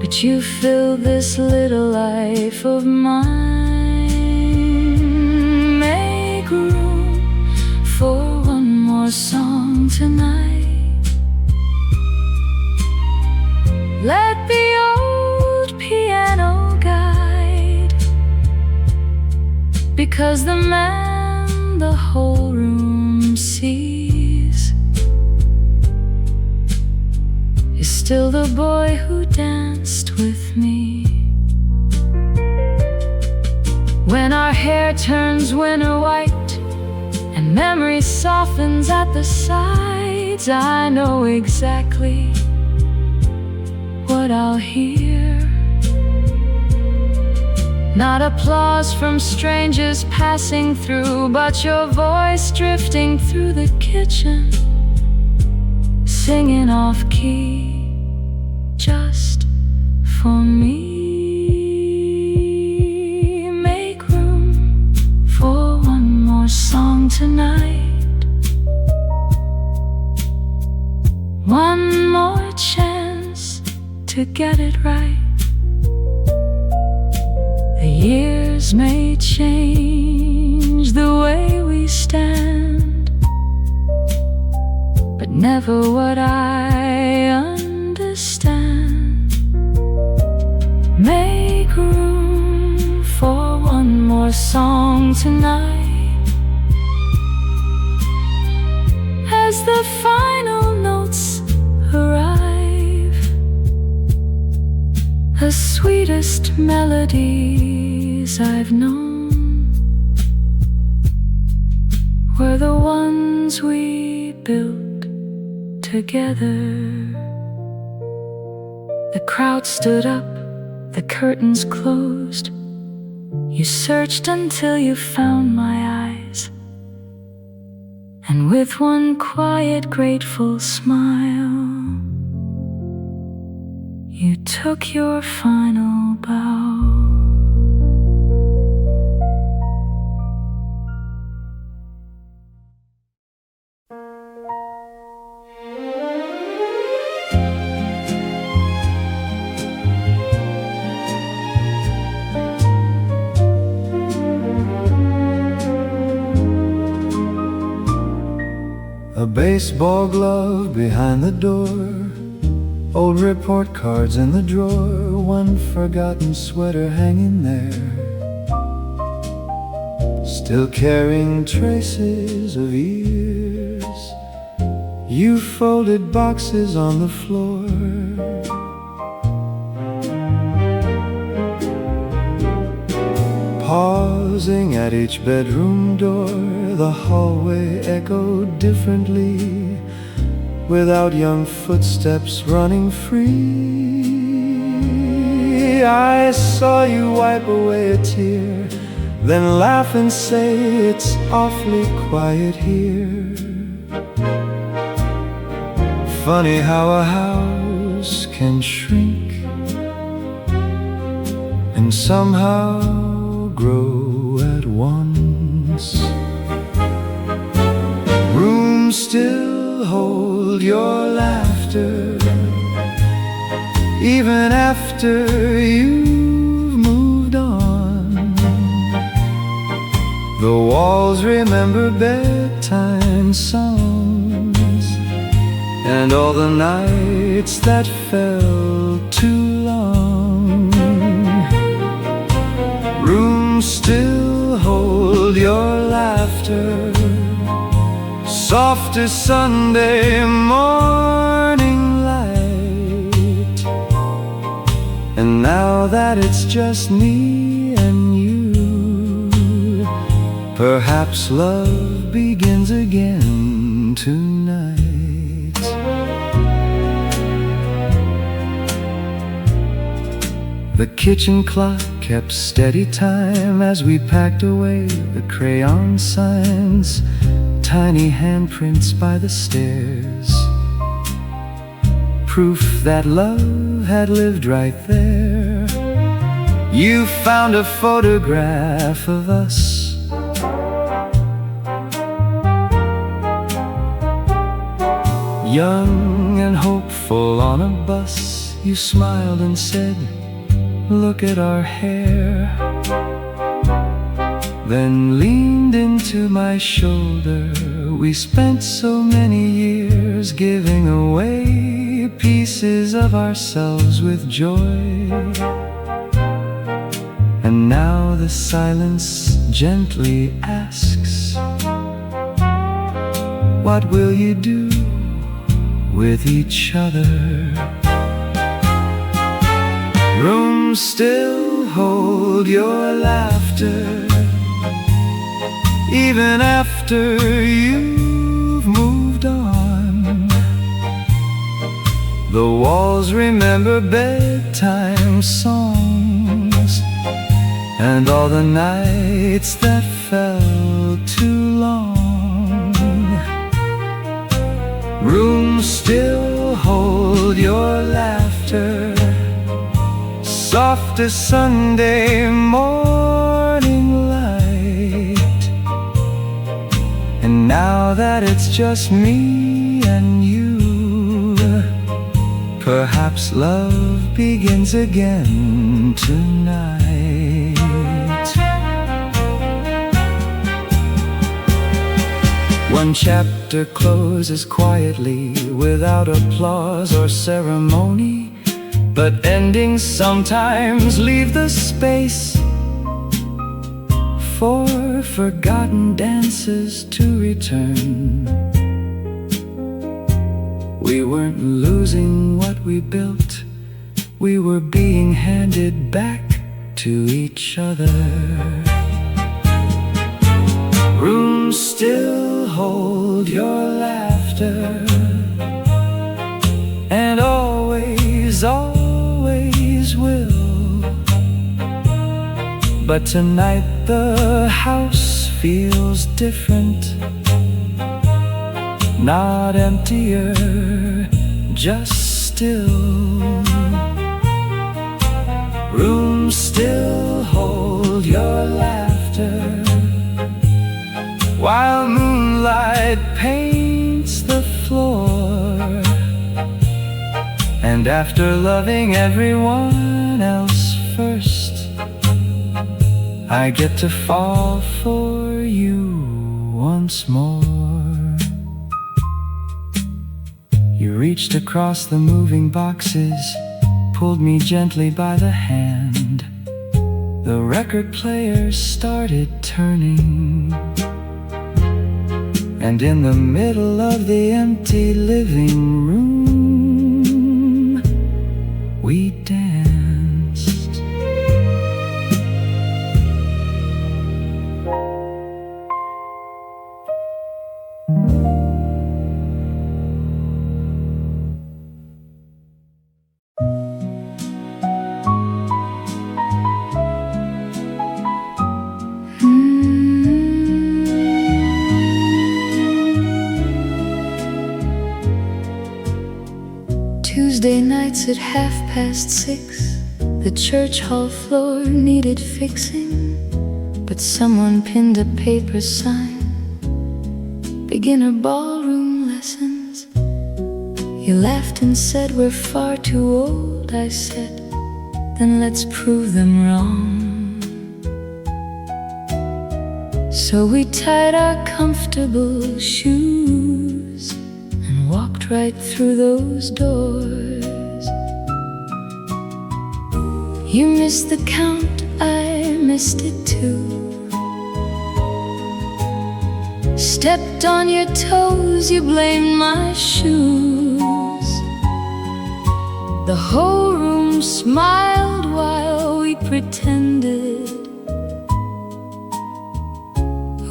but you fill this little life of mine. Make room for one more song tonight. Let the old piano guide, because the man the whole room sees is still the boy who danced with me. When our hair turns winter white and memory softens at the sides, I know exactly what I'll hear. Not applause from strangers passing through, but your voice drifting through the kitchen, singing off key just for me. Make room for one more song tonight, one more chance to get it right. The years may change the way we stand, but never what I understand. Make room for one more song tonight, as the final notes arrive, the sweetest melodies I've known were the ones we built together. The crowd stood up, the curtains closed. You searched until you found my eyes, and with one quiet, grateful smile, you took your final bow. A baseball glove behind the door, old report cards in the drawer, one forgotten sweater hanging there, still carrying traces of years. You folded boxes on the floor, pausing at each bedroom door. The hallway echoed differently, without young footsteps running free. I saw you wipe away a tear, then laugh and say it's awfully quiet here. Funny how a house can shrink and somehow grow at once. Rooms still hold your laughter, even after you've moved on. The walls remember bedtime songs and all the nights that felt too long. Rooms still hold your laughter, soft as Sunday morning light, And now that it's just me and you, perhaps love begins again tonight. The kitchen clock kept steady time as we packed away the crayon signs, tiny handprints by the stairs, proof that love had lived right there. You found a photograph of us, young and hopeful on a bus. You smiled and said, "Look at our hair," then leaned into my shoulder. We spent so many years giving away pieces of ourselves with joy. And now the silence gently asks, what will you do with each other? Rooms still hold your laughter, even after you've moved on. The walls remember bedtime songs and all the nights that felt too long. Rooms still hold your laughter, soft as Sunday morning light. And now that it's just me and you, perhaps love begins again tonight. One chapter closes quietly without applause or ceremony, but endings sometimes leave the space for forgotten dances to return. We weren't losing what we built, we were being handed back to each other. Rooms still hold your laughter, and always will. But tonight the house feels different, not emptier, just still. Rooms still hold your laughter, while moonlight paints the floor. And after loving everyone else first, I get to fall for you once more. You reached across the moving boxes, pulled me gently by the hand. The record player started turning, and in the middle of the empty living room, we danced. Tuesday nights at 6:30, the church hall floor needed fixing, but someone pinned a paper sign, beginner ballroom lessons. You laughed and said, "We're far too old." I said, "Then let's prove them wrong." So we tied our comfortable shoes and walked right through those doors. You missed the count, I missed it too. Stepped on your toes, you blamed my shoes. The whole room smiled we pretended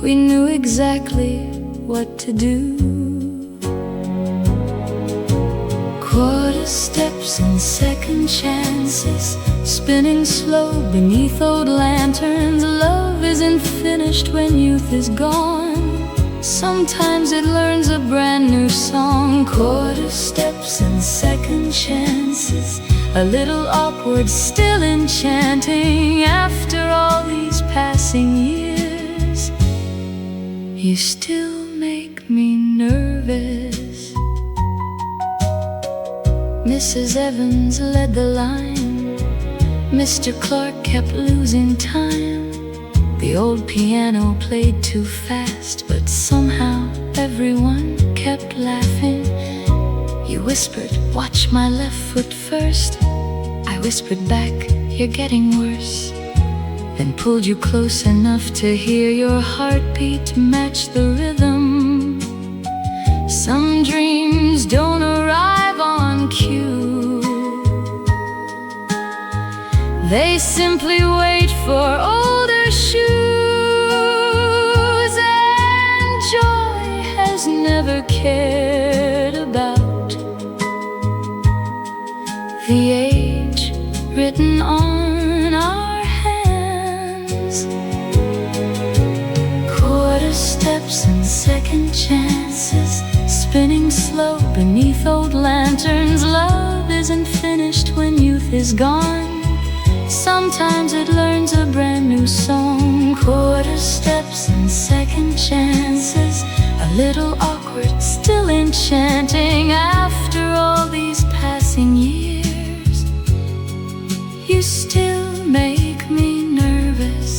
we knew exactly what to do. Quarter steps and second chances, spinning slow beneath old lanterns. Love isn't finished when youth is gone. Sometimes it learns a brand new song. Quarter steps and second chances, a little awkward, still enchanting. After all these passing years, you still make me nervous. Mrs. Evans led the line, Mr. Clark kept losing time. The old piano played too fast, but somehow everyone kept laughing. You whispered, "Watch my left foot first." I whispered back, "You're getting worse." Then pulled you close enough to hear your heartbeat match the rhythm. Some dreams don't arrive on cue, they simply wait for older shoes. And joy has never cared about the age written on our hands. Quarter steps and second chances, spinning slow beneath old lanterns. Love isn't finished when youth is gone. Sometimes it learns a brand new song. Quarter steps and second chances, a little awkward, still enchanting. After all these passing years, you still make me nervous.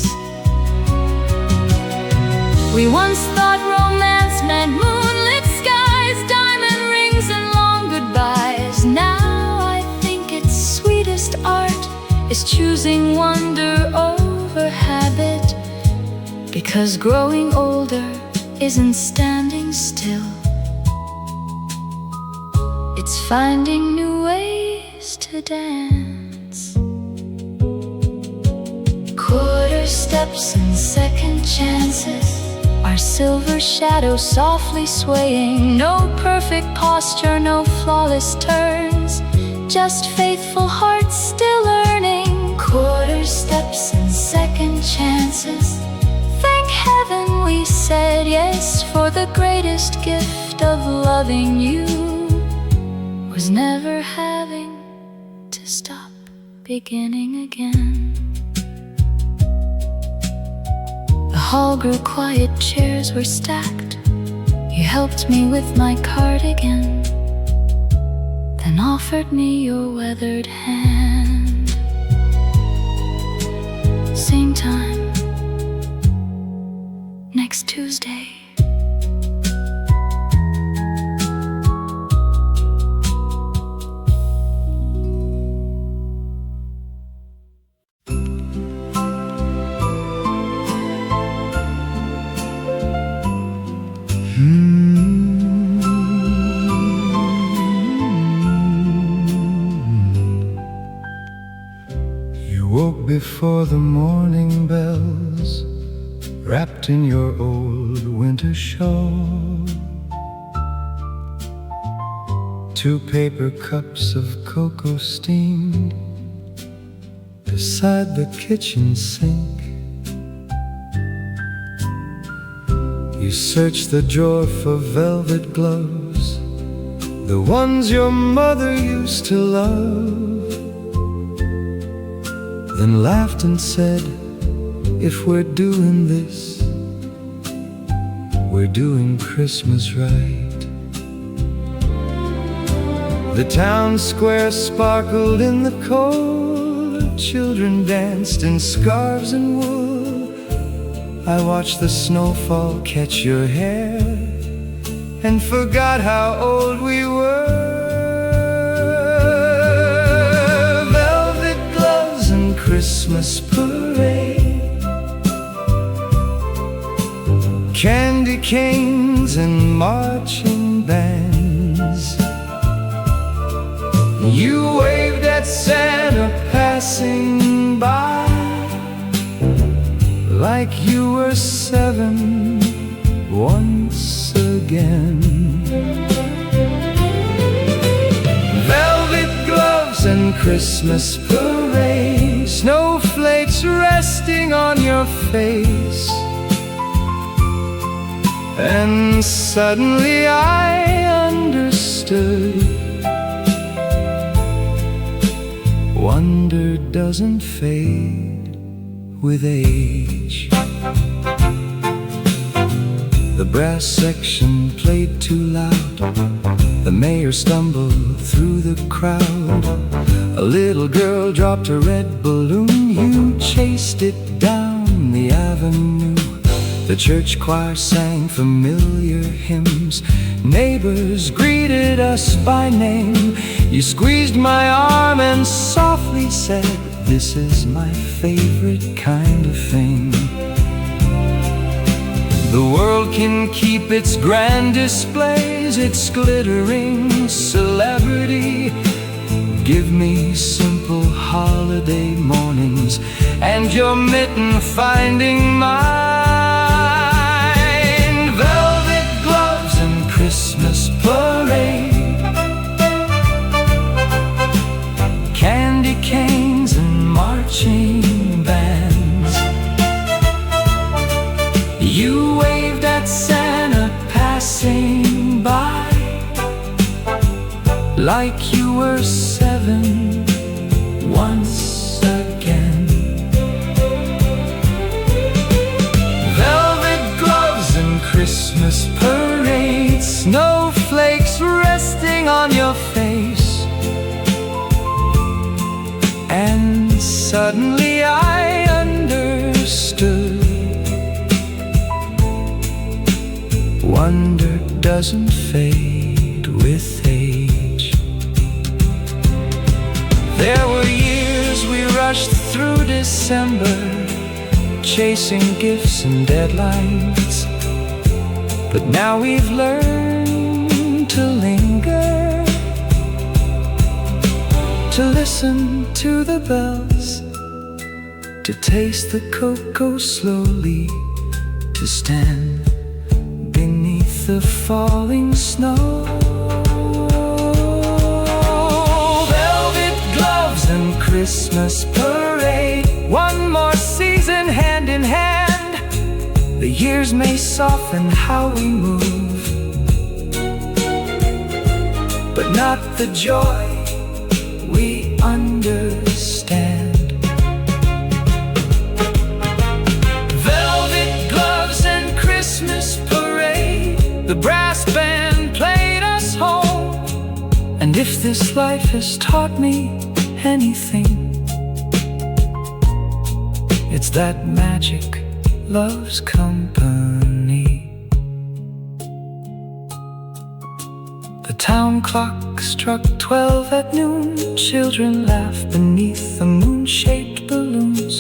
We once thought romance meant moonlit skies, diamond rings and long goodbyes. Now I think its sweetest art is choosing wonder over habit. Because growing older isn't standing still, it's finding new ways to dance. Quarter steps and second chances, our silver shadow softly swaying. No perfect posture, no flawless turns, just faithful hearts still learning. Quarter steps and second chances, thank heaven we said yes. For the greatest gift of loving you was never having to stop beginning again. The hall grew quiet, chairs were stacked. You helped me with my cardigan, then offered me your weathered hand. Same time, next Tuesday. You woke before the morning bells, wrapped in your old winter shawl. 2 paper cups of cocoa steamed beside the kitchen sink. You searched the drawer for velvet gloves, the ones your mother used to love, then laughed and said, "If we're doing this, we're doing Christmas right." The town square sparkled in the cold, children danced in scarves and wool. I watched the snowfall catch your hair and forgot how old we were. Velvet gloves and Christmas parade, candy canes and marching bands. You waved at Santa passing by, like you were 7 once again. Velvet gloves and Christmas parade, snowflakes resting on your face. And suddenly I understood. Wonder doesn't fade with age. The brass section played too loud. The mayor stumbled through the crowd. A little girl dropped a red balloon. You chased it down the avenue. The church choir sang familiar hymns. Neighbors greeted us by name. You squeezed my arm and softly said, "This is my favorite kind of thing." The world can keep its grand displays, its glittering celebrity. Give me simple holiday mornings and your mitten finding mine. Velvet gloves and Christmas parade, candy canes and marching bands. You waved at Santa passing by, like you were 7 once again. Velvet gloves and Christmas parade, snowflakes resting on your face. And suddenly I understood. Wonder doesn't fade with age. There were years we rushed through December, chasing gifts and deadlines. But now we've learned to linger, to listen to the bells, to taste the cocoa slowly, to stand beneath the falling snow. Velvet gloves and Christmas parade, one more season hand in hand. The years may soften how we move, but not the joy we understand. Velvet gloves and Christmas parade, the brass band played us home. And if this life has taught me anything, it's that magic loves company. The town clock struck 12 at noon. Children laughed beneath the moon-shaped balloons.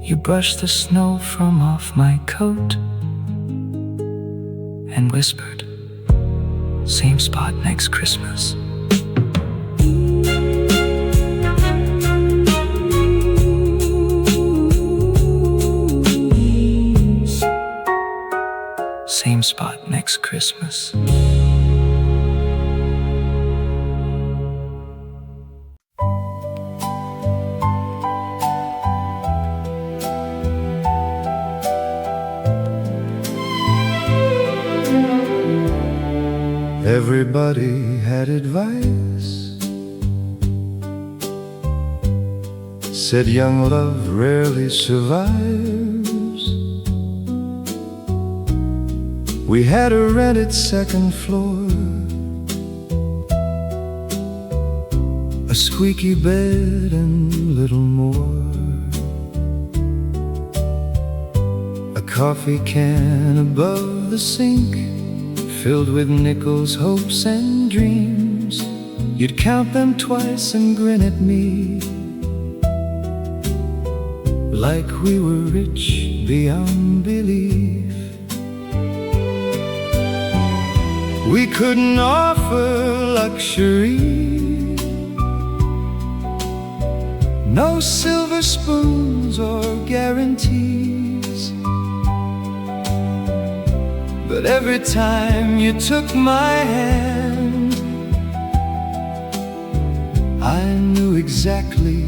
You brushed the snow from off my coat and whispered, "Same spot next Christmas." Same spot next Christmas. Everybody had advice, said young love rarely survives. We had a rented second floor, a squeaky bed and little more. A coffee can above the sink, filled with nickels, hopes and dreams. You'd count them twice and grin at me, like we were rich beyond belief. We couldn't offer luxury, No silver spoons or guarantees, but every time you took my hand, I knew exactly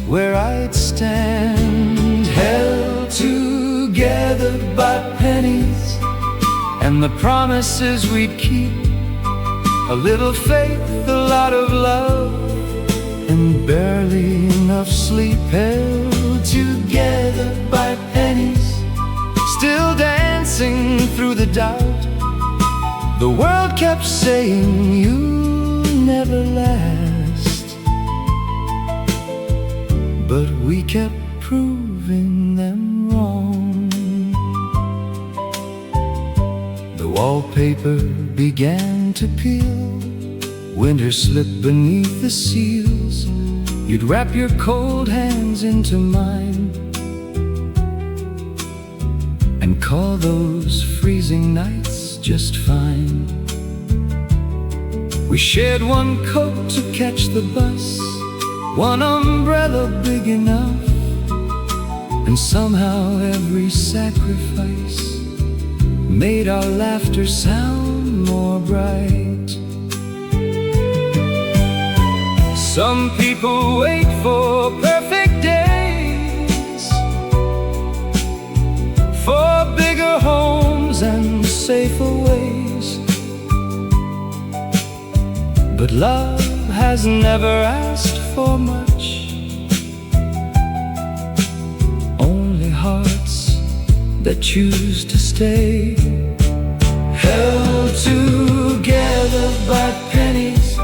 where I'd stand. Held together by pennies and the promises we'd keep, a little faith, a lot of love, and barely enough sleep. Held together by pennies, still dancing through the doubt. The world kept saying you'll never last, but we kept proving them wrong. The wallpaper began to peel, winter slipped beneath the seals. You'd wrap your cold hands into mine and call those freezing nights just fine. We shared one coat to catch the bus, one umbrella big enough, and somehow every sacrifice made our laughter sound more bright. Some people wait for perfect days, for bigger homes and safer ways, but love has never asked for much, only hearts that choose to stay. Held together by pennies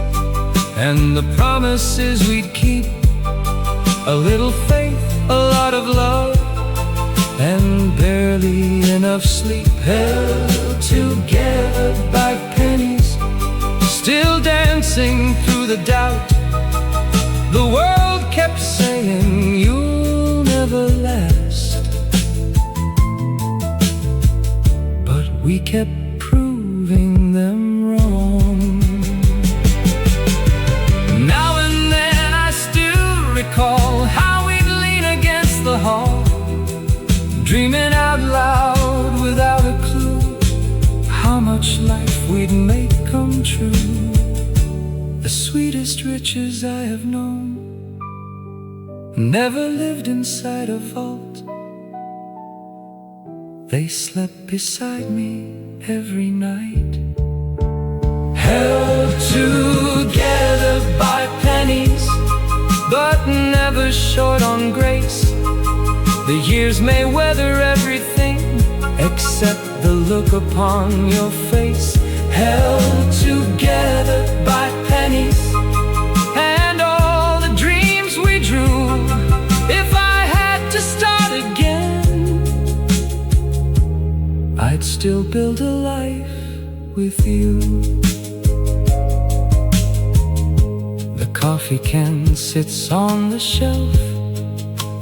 and the promises we'd keep, a little faith, a lot of love, and barely enough sleep. Held together by pennies, still dancing through the doubt. The world kept saying you'll never last, but we kept proving them wrong. Now and then I still recall how we'd lean against the hall, dreaming out loud without a clue how much life we'd make come true. The sweetest riches I have known never lived inside a vault. They slept beside me every night. Held together by pennies, but never short on grace. The years may weather everything except the look upon your face. Held together by pennies and all the dreams we drew. If I had to start again, I'd still build a life with you. The coffee can sits on the shelf,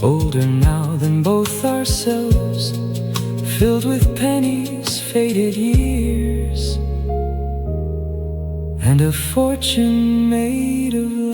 older now than both ourselves, filled with pennies, faded years, and a fortune made of love.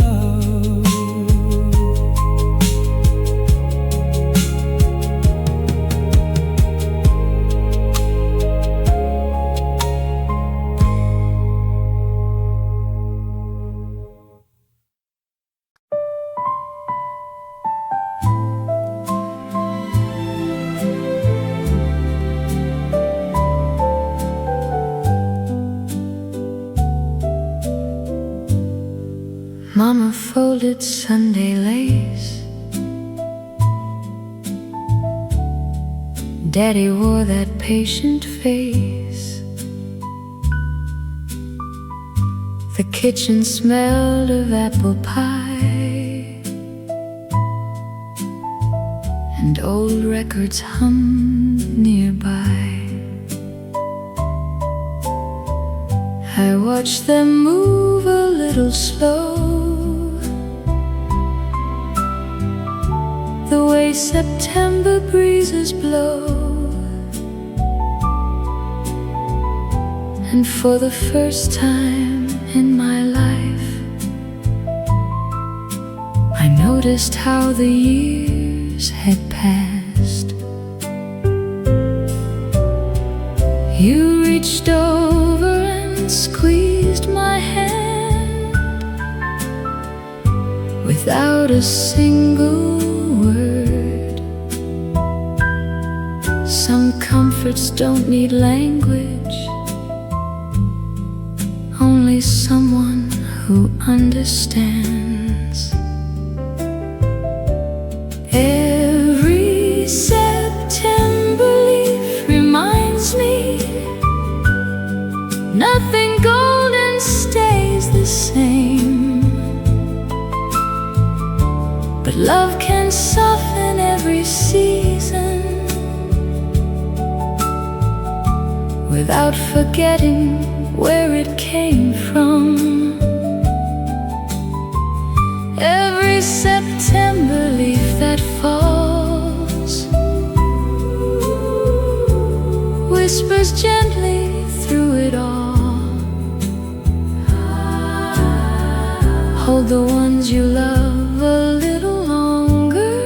Mama folded Sunday lace, Daddy wore that patient face. The kitchen smelled of apple pie, and old records hummed nearby. I watched them move a little slow, the way September breezes blow. And for the first time in my life, I know noticed how the years had passed. You reached over and squeezed my hand without a single word. Some comforts don't need language, only someone who understands. Every September leaf reminds me nothing golden stays the same, but love can soften every season without forgetting where it came from. Every September leaf that falls whispers gently through it all. Hold the ones you love a little longer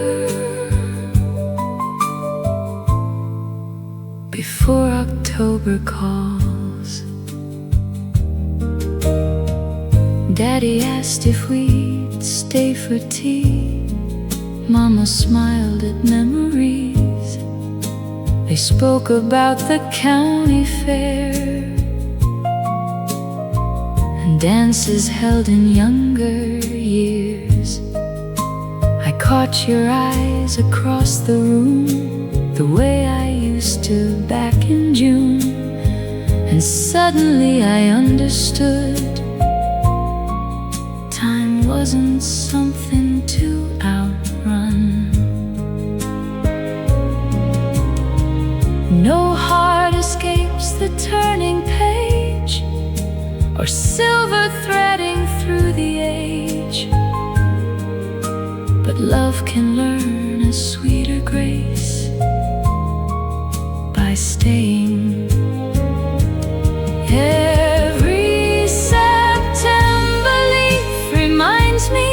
before October calls. Daddy asked if we'd stay for tea. Mama smiled at memories. They spoke about the county fair and dances held in younger years. I caught your eyes across the room, the way I used to back in June, and suddenly I understood. Time wasn't something to outrun. No heart escapes the turning page, or silver threading through the age, but love can learn a sweeter grace by staying. Every September leaf reminds me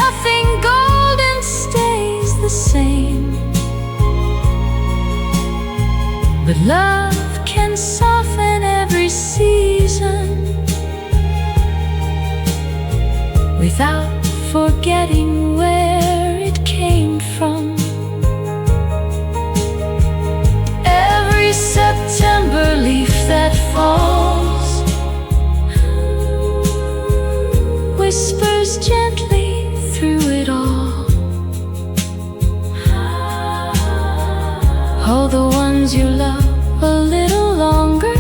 nothing golden stays the same, but love can soften every season without forgetting where it came from. Every September leaf that falls whispers gently through it all. Hold the ones you love a little longer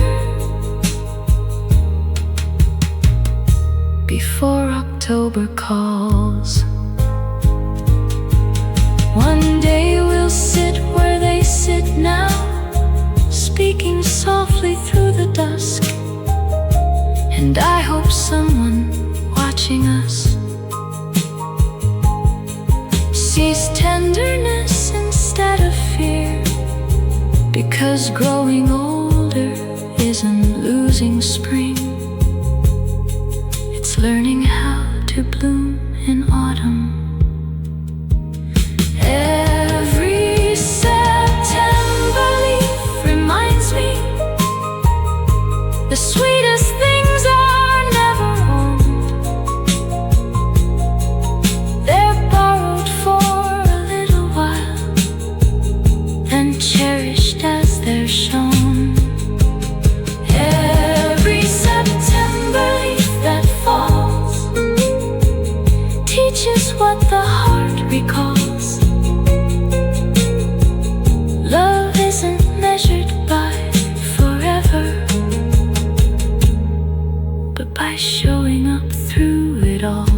before October calls. One day we'll sit where they sit now, speaking softly through the dusk, and I hope someone watching us sees tenderness instead of fear, because growing older isn't losing spring, it's learning how to bloom in autumn. Every September leaf reminds me the sweetest things are never owned. They're borrowed for a little while, then cherished as they're shown. Every September leaf that falls teaches what the heart recalls. Love isn't measured by forever, but by showing up through it all.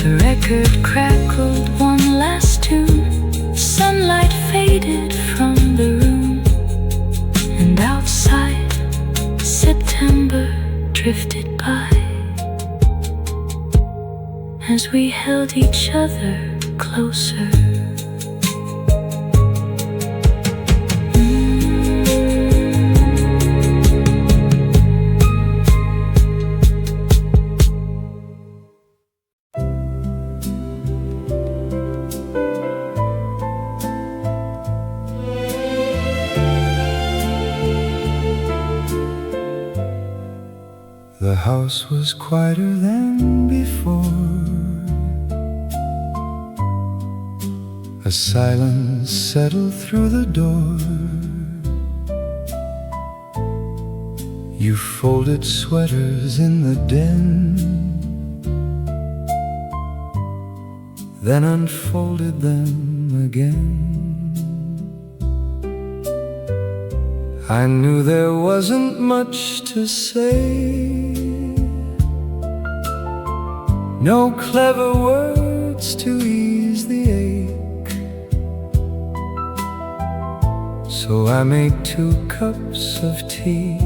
The record crackled one last tune, sunlight faded from the room, and outside September drifted by as we held each other closer. house was quieter than before. A silence settled through the door. You folded sweaters in the den, then unfolded them again. I knew there wasn't much to say, no clever words to ease the ache. So I made 2 cups of tea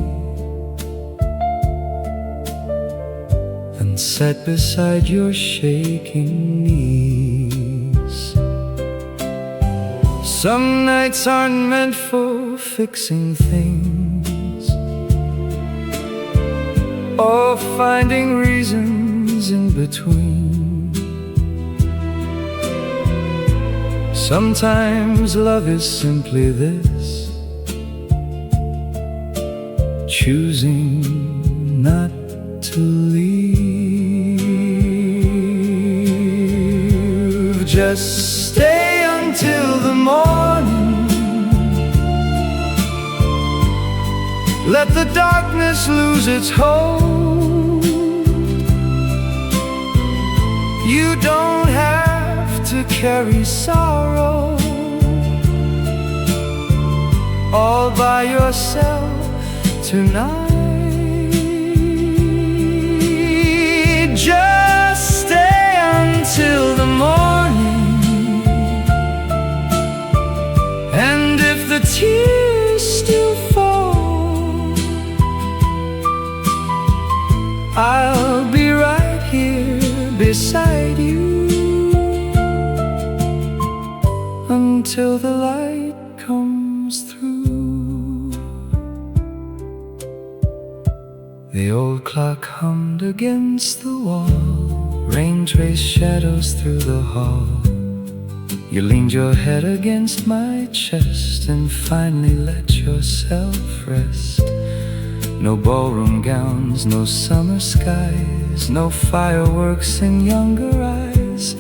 and sat beside your shaking knees. Some nights aren't meant for fixing things or finding reasons in between. Sometimes love is simply this: choosing not to leave. Just stay until the morning. Let the darkness lose its hold. You don't have to carry sorrow all by yourself tonight. Just stay until the morning, and if the tears still fall, I'll be right here beside you until the light comes through. The old clock hummed against the wall, rain traced shadows through the hall. You leaned your head against my chest and finally let yourself rest. No ballroom gowns, no summer skies, no fireworks in younger eyes.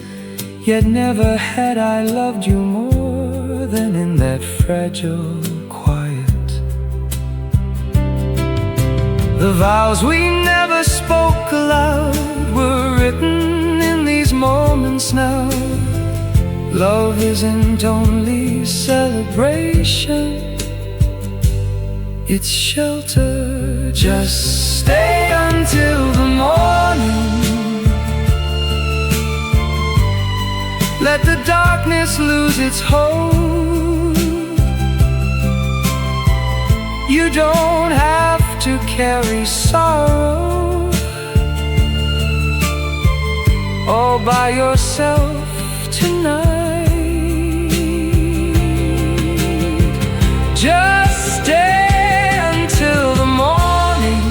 Yet never had I loved you more than in that fragile quiet. The vows we never spoke aloud were written in these moments now. Love isn't only celebration, it's shelter. Just stay until the morning. Let the darkness lose its hold. You don't have to carry sorrow all by yourself tonight. Just stay until the morning,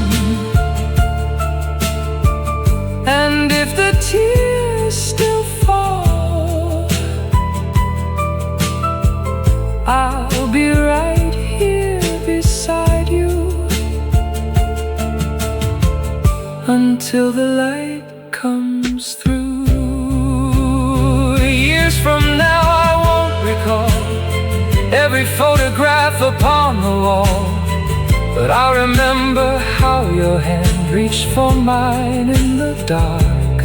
and if the tears still fall, I'll be right here beside you until the light comes through. Years from now I won't recall every photograph upon the wall, but I remember how your hand reached for mine in the dark.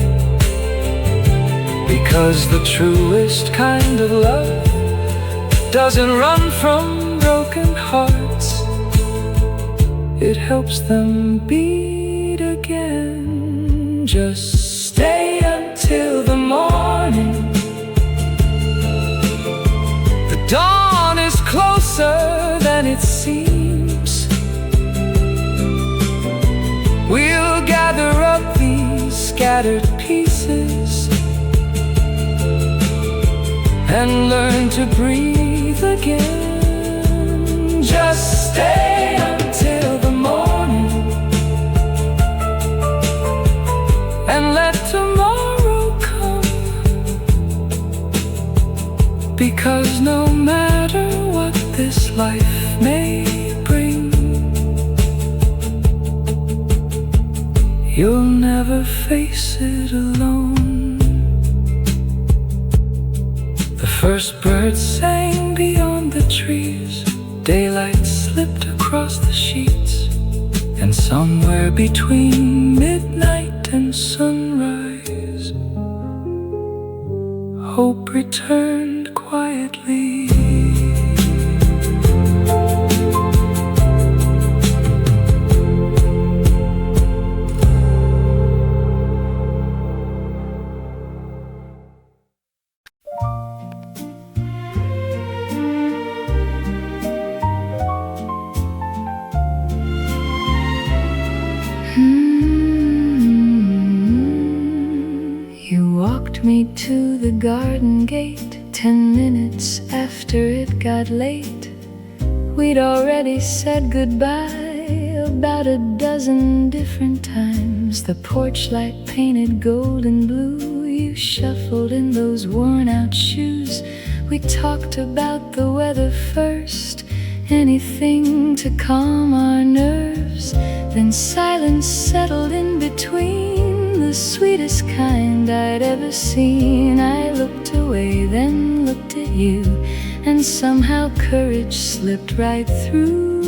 Because the truest kind of love doesn't run from broken hearts, it helps them beat again. Just stay until the morning. The dawn is closer than it seems. We'll gather up these scattered pieces and learn to breathe again. Just stay until the morning, and let tomorrow come. Because no matter what this life may bring, You'll never face it alone. The first bird sang beyond the trees. Daylight slipped across the sheets, and somewhere between midnight and sunrise, hope returned quietly. You walked me to the garden gate 10 minutes after it got late. We'd already said goodbye about a dozen different times. The porch light painted golden blue. You shuffled in those worn-out shoes. We talked about the weather first, anything to calm our nerves. Then silence settled in between, the sweetest kind I'd ever seen. I looked away, then looked at you, and somehow courage slipped right through.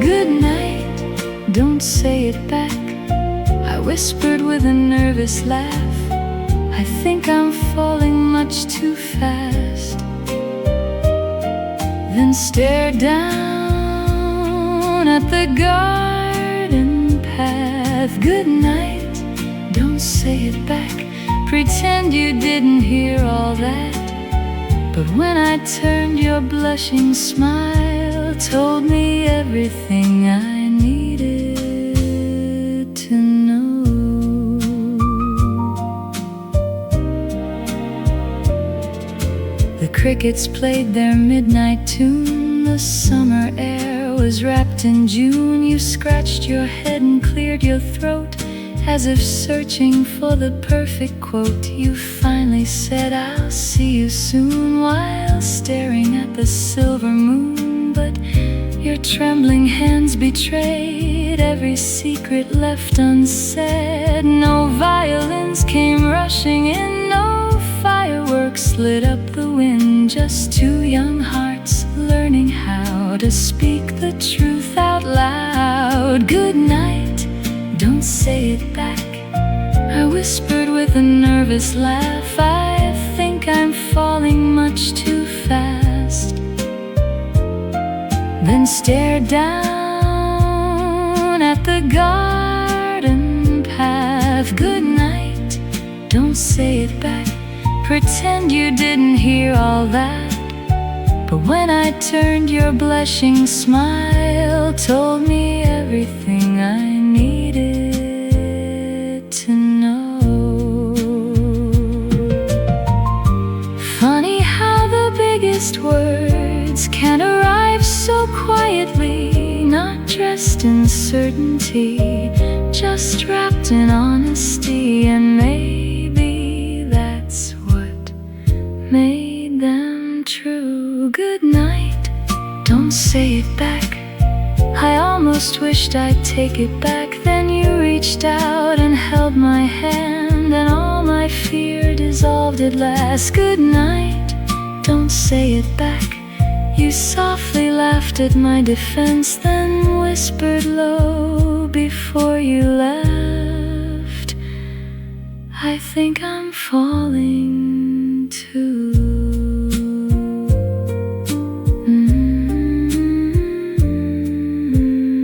Good night, don't say it back, I whispered with a nervous laugh. I think I'm falling much too fast. Then stared down at the garden path. Good night, don't say it back, pretend you didn't hear all that. But when I turned, your blushing smile told me everything I needed to know. The crickets played their midnight tune. The summer air was wrapped in June. You scratched your head and cleared your throat, as if searching for the perfect quote. You finally said, I'll see you soon, while staring at the silver moon. But your trembling hands betrayed every secret left unsaid. No violins came rushing in, no fireworks lit up the wind. Just two young hearts learning how to speak the truth out loud. Good night, don't say it back, I whispered with a nervous laugh. I think I'm falling much too fast. Then stared down at the garden path. Good night, don't say it back, pretend you didn't hear all that. But when I turned, your blushing smile told me everything I needed to know. Funny how the biggest words can arrive so quietly, not dressed in certainty, just wrapped in honesty. And maybe that's what made them true. Good night, don't say it back, I almost wished I'd take it back. Then you reached out and held my hand, and all my fear dissolved at last. Good night, don't say it back, you softly laughed at my defense, then whispered low before you left, I think I'm falling too.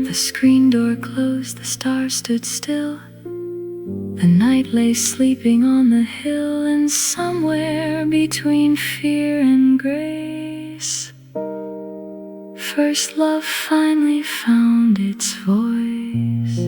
The screen door closed, the stars stood still. The night lay sleeping on the hill, and somewhere between fear and grace, first love finally found its voice.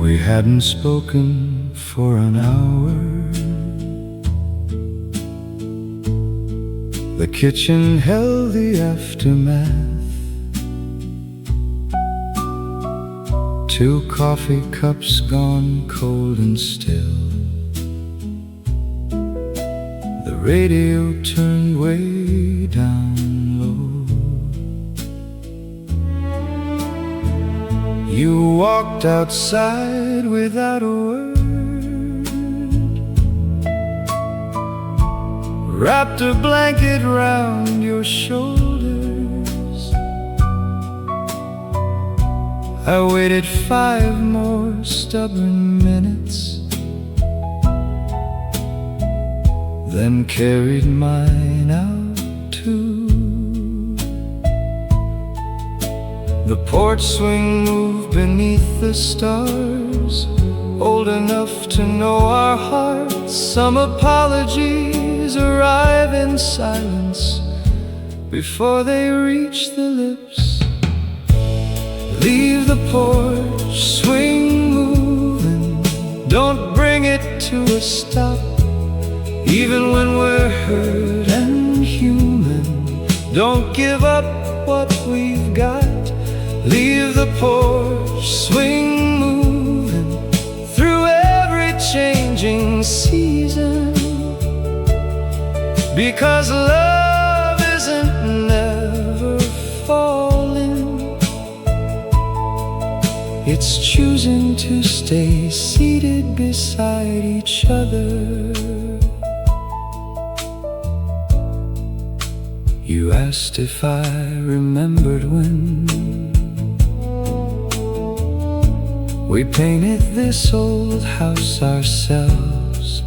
We hadn't spoken for an hour, kitchen held the aftermath. 2 coffee cups gone cold and still. The radio turned way down low. You walked outside without a word, wrapped a blanket round your shoulders. I waited 5 more stubborn minutes, then carried mine out too. The porch swing moved beneath the stars, old enough to know our hearts. Some apologies arrive in silence before they reach the lips. Leave the porch swing moving, don't bring it to a stop. Even when we're hurt and human, don't give up what we've got. Leave the porch swing moving through every changing season, because love isn't never falling. It's choosing to stay seated beside each other. You asked if I remembered when we painted this old house ourselves.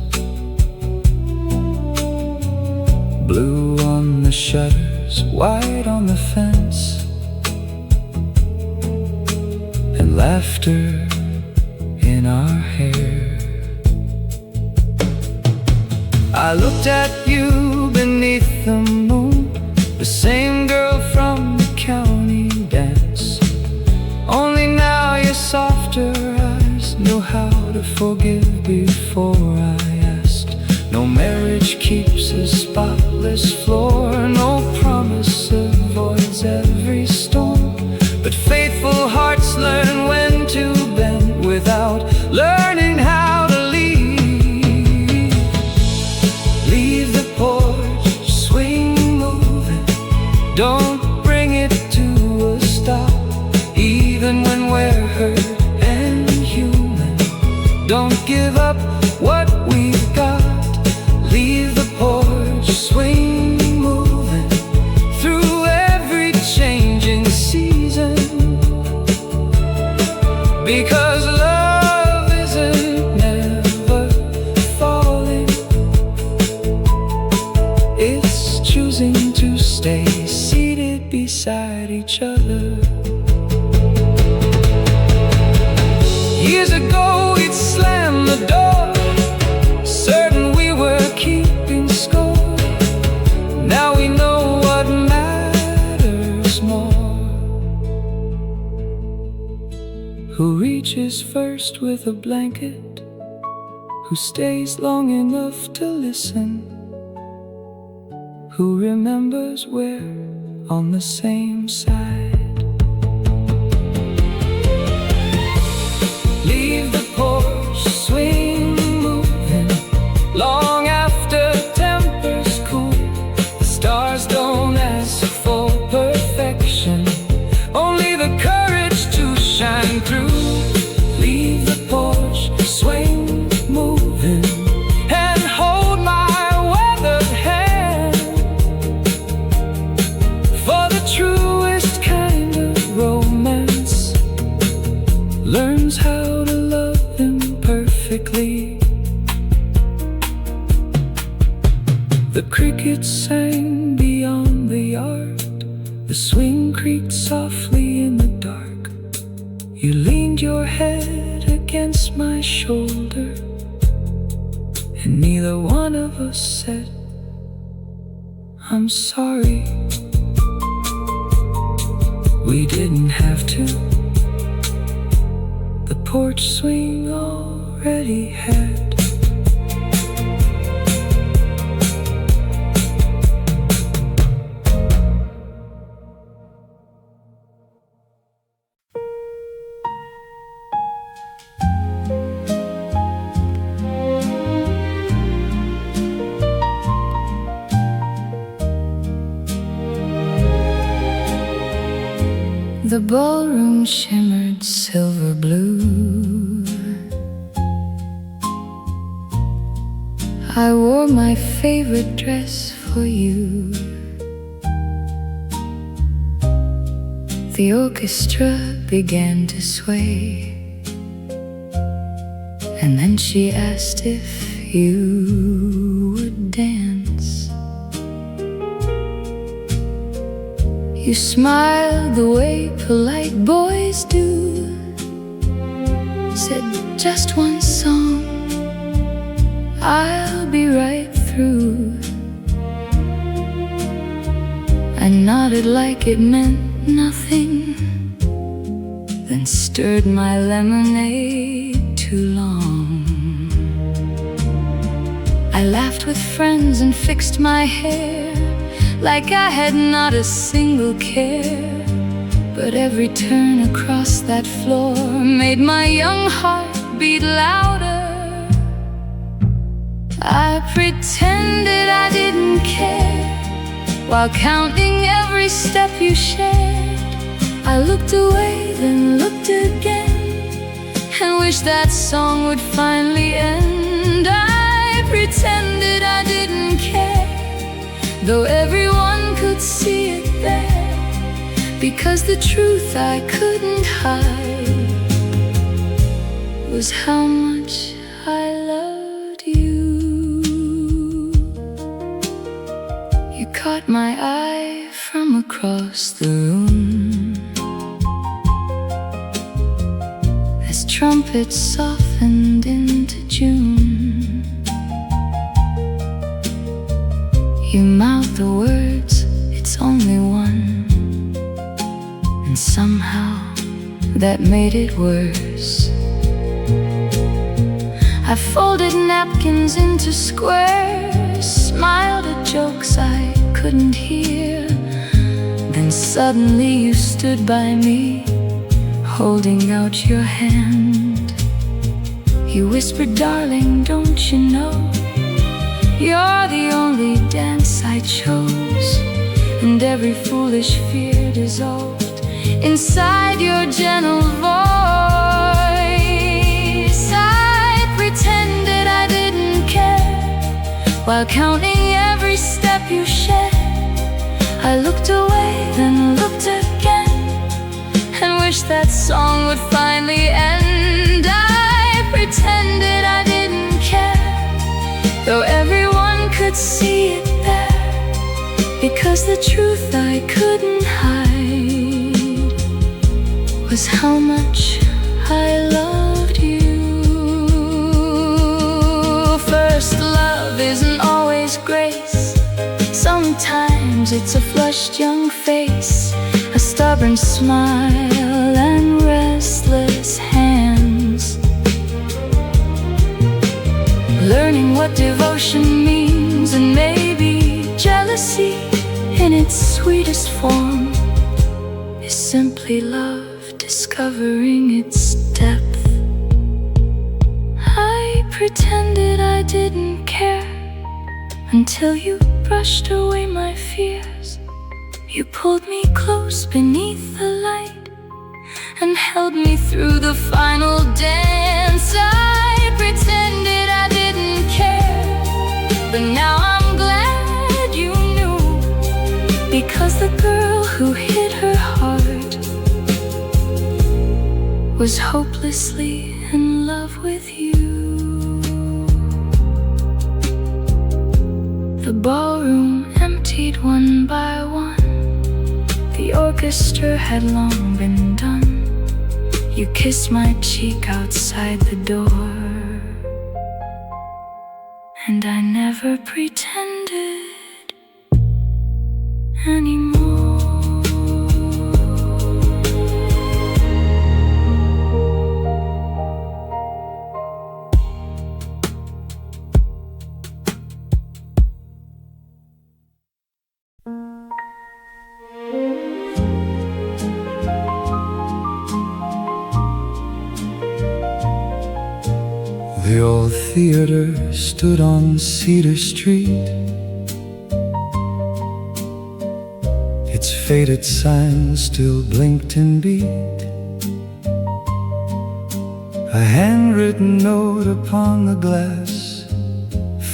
Blue on the shutters, white on the fence, and laughter in our hair. I looked at you beneath the moon, the same girl from the county dance. Only now your softer eyes know how to forgive before I asked. No marriage keeps a spotless floor, no promise avoids every storm, but faithful hearts learn when to bend without learning how to leave. Leave the porch swing moving, don't bring it to a stop. Even when we're hurt and human, don't give up what we've got. Leave the porch swing moving through every changing season, because love isn't never falling. It's choosing to stay seated beside each other. Years ago we'd slam the door, certain we were keeping score. Now we know what matters more. Who reaches first with a blanket, who stays long enough to listen, who remembers we're on the same side. Leave the porch swing moving long after tempers cool. The stars don't ask for perfection, only the courage to shine through. Leave the porch swing moving and hold my weathered hand, for the truest kind of romance learns how to love imperfectly. The crickets sang beyond the yard, the swing creaked softly in the dark. You leaned your head against my shoulder, and neither one of us said, I'm sorry. We didn't have to. The porch swing already had. The ballroom shimmered silver blue. I wore my favorite dress for you. The orchestra began to sway, and then she asked if you would dance. You smiled the way polite boys do, said just one song, I'll be right through. I nodded like it meant nothing, then stirred my lemonade too long. I laughed with friends and fixed my hair like I had not a single care. But every turn across that floor made my young heart beat louder. I pretended I didn't care while counting every step you shared. I looked away, then looked again, and wished that song would finally end. I pretended I didn't care, though everyone could see it there, because the truth I couldn't hide was how much I loved you. You caught my eye from across the room as trumpets softened into June. You mouthed the words, it's only one, and somehow that made it worse. I folded napkins into squares, smiled at jokes I couldn't hear. Then suddenly you stood by me, holding out your hand. You whispered, darling, don't you know, you're the only dance I chose. And every foolish fear dissolved inside your gentle voice. I pretended I didn't care while counting every step you shared. I looked away, then looked again, and wished that song would finally end. I pretended I didn't care, though everyone could see it there, because the truth I couldn't hide was how much I loved you. First love isn't always grace. Sometimes it's a flushed young face, a stubborn smile and restless hands. Learning what devotion means, and maybe jealousy in its sweetest form, is simply love discovering its depth. I pretended I didn't care until you brushed away my fears. You pulled me close beneath the light and held me through the final dance. I pretended I didn't care, but now I'm glad you knew, because the girl who hid her heart was hopelessly in love with you. The ballroom emptied one by one. The orchestra had long been done. You kissed my cheek outside the door, and I never pretended anymore. The old theater stood on Cedar Street. Its faded signs still blinked and beat. A handwritten note upon the glass,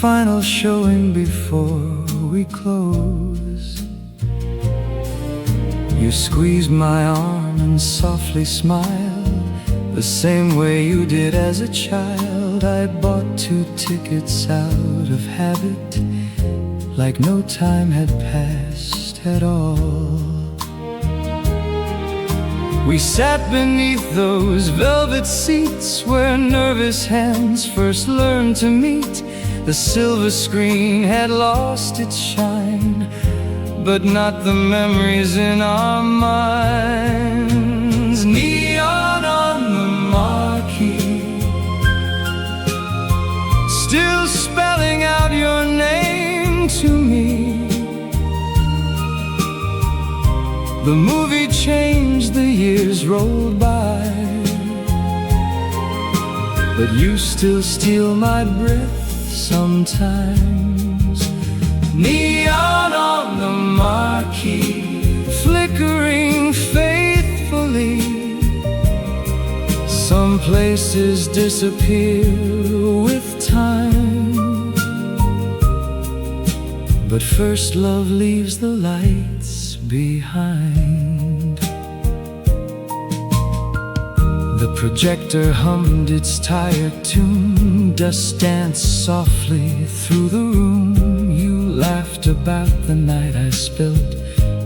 final showing before we close. You squeezed my arm and softly smiled, the same way you did as a child. I bought 2 tickets out of habit, like no time had passed at all. We sat beneath those velvet seats where nervous hands first learned to meet. The silver screen had lost its shine, but not the memories in our minds. Neon on the marquee, still spelling out your name to me. The movie changed, the years rolled by, but you still steal my breath sometimes. Neon on the marquee, flickering faithfully. Some places disappear with time, but first love leaves the lights behind. The projector hummed its tired tune, dust danced softly through the room. You laughed about the night I spilled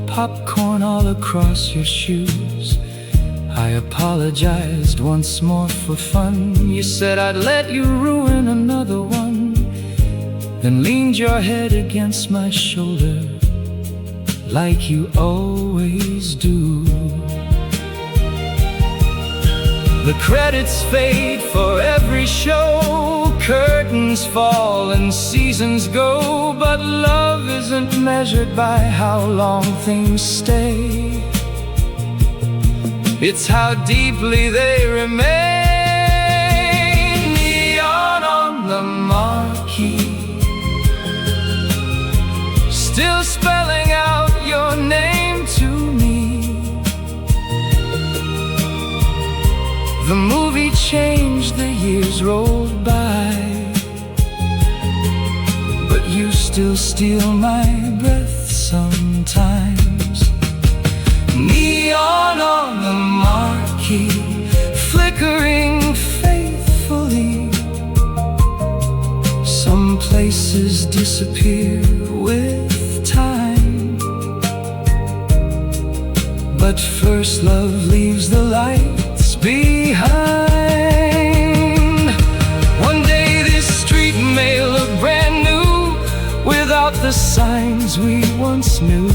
popcorn all across your shoes. I apologized once more for fun. You said I'd let you ruin another one, then leaned your head against my shoulder like you always do. The credits fade for every show, curtains fall and seasons go, but love isn't measured by how long things stay. It's how deeply they remain. Neon on the marquee, still spelling out your name to me. The movie changed, the years rolled by, but you still steal my breath sometimes. Neon on the marquee, flickering faithfully. Some places disappear with time, but first love leaves the lights behind. One day this street may look brand new, without the signs we once knew,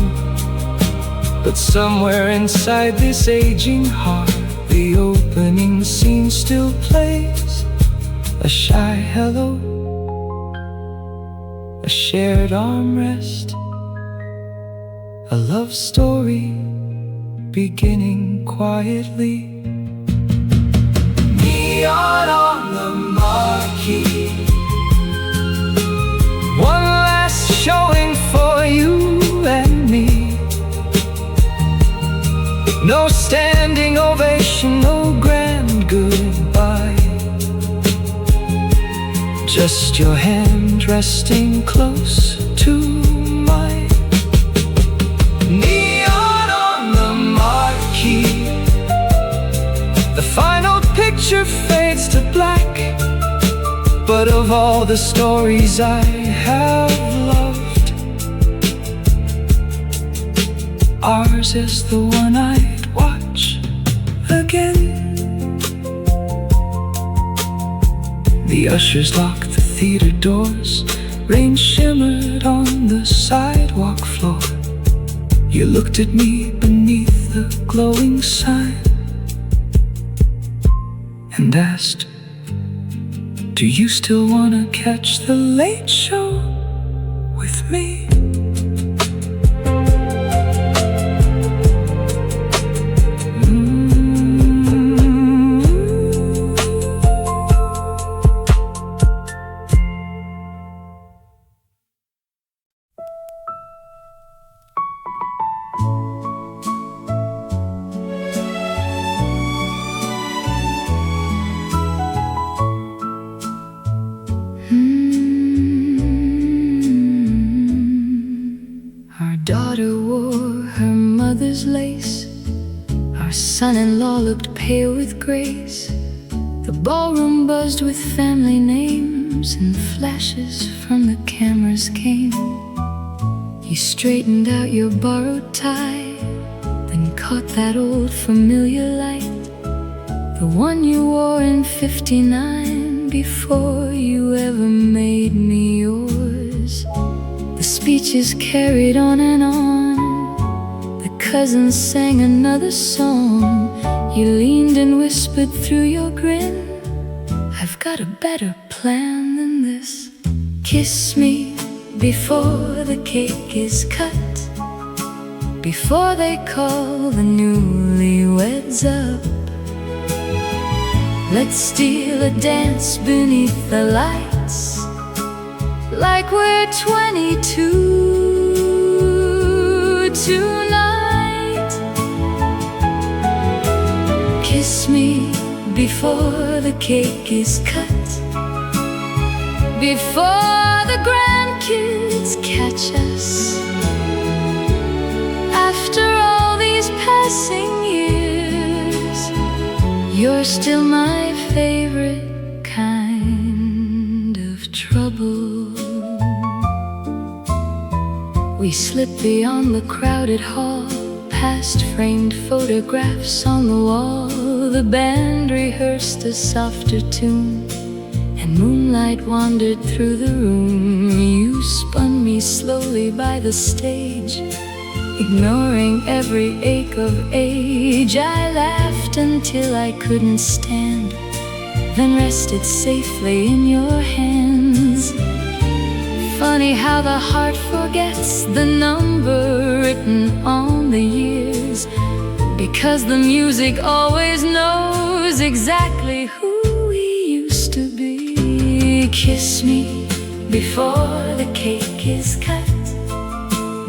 but somewhere inside this aging heart, the opening scene still plays. A shy hello, a shared armrest, a love story beginning quietly. Neon on the marquee, one last showing for you and me. No standing ovation, no grand goodbye, just your hand resting close to mine. Neon on the marquee, the final picture fades to black, but of all the stories I have loved, ours is the one I'd watch again. The ushers locked the theater doors, rain shimmered on the sidewalk floor. You looked at me beneath the glowing sign and asked, do you still wanna catch the late show with me? was lace. Our son-in-law looked pale with grace. The ballroom buzzed with family names, and flashes from the cameras came. You straightened out your borrowed tie, then caught that old familiar light, the one you wore in '59 before you ever made me yours. The speeches carried on and on. The cousins sang another song. You leaned and whispered through your grin, I've got a better plan than this. Kiss me before the cake is cut, before they call the newlyweds up. Let's steal a dance beneath the lights, like we're 22 tonight. Kiss me before the cake is cut, before the grandkids catch us. After all these passing years, you're still my favorite kind of trouble. We slipped beyond the crowded hall, past framed photographs on the wall. The band rehearsed a softer tune, and moonlight wandered through the room. You spun me slowly by the stage, ignoring every ache of age. I laughed until I couldn't stand, then rested safely in your hands. Funny how the heart forgets the number written on the years, because the music always knows exactly who we used to be. Kiss me before the cake is cut,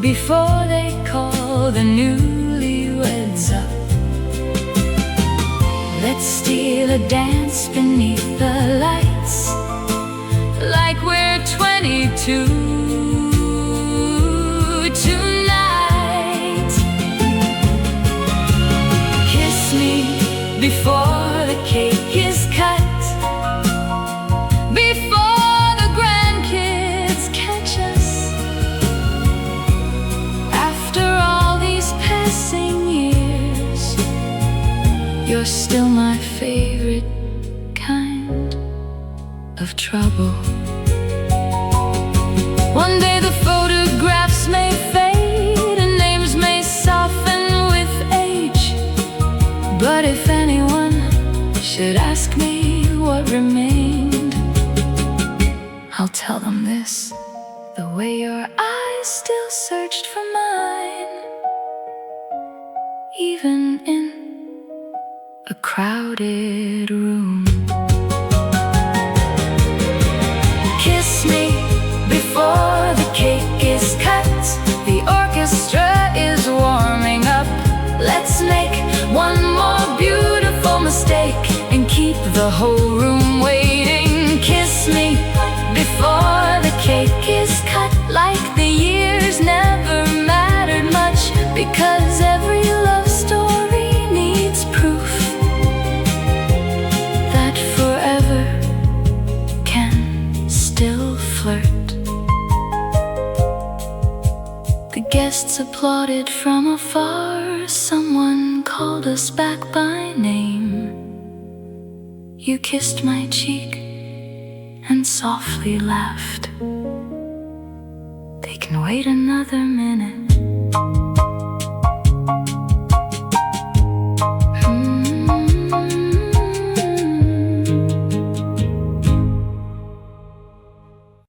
before they call the newlyweds up. Let's steal a dance beneath the lights, like we're 22 tonight. Kiss me before the cake is cut, before the grandkids catch us. After all these passing years, you're still my favorite kind of trouble. One day the photographs may fade and names may soften with age, but if anyone should ask me what remained, I'll tell them this: the way your eyes still searched for mine, even in a crowded room. Kiss me before the cake is cut, the orchestra is warming up. Let's make one more beautiful mistake and keep the whole room waiting. Kiss me before the cake is cut, like the years never mattered much, because every love story needs proof that forever can still flirt. The guests applauded from afar. Someone called us back by name. You kissed my cheek and softly laughed. They can wait another minute.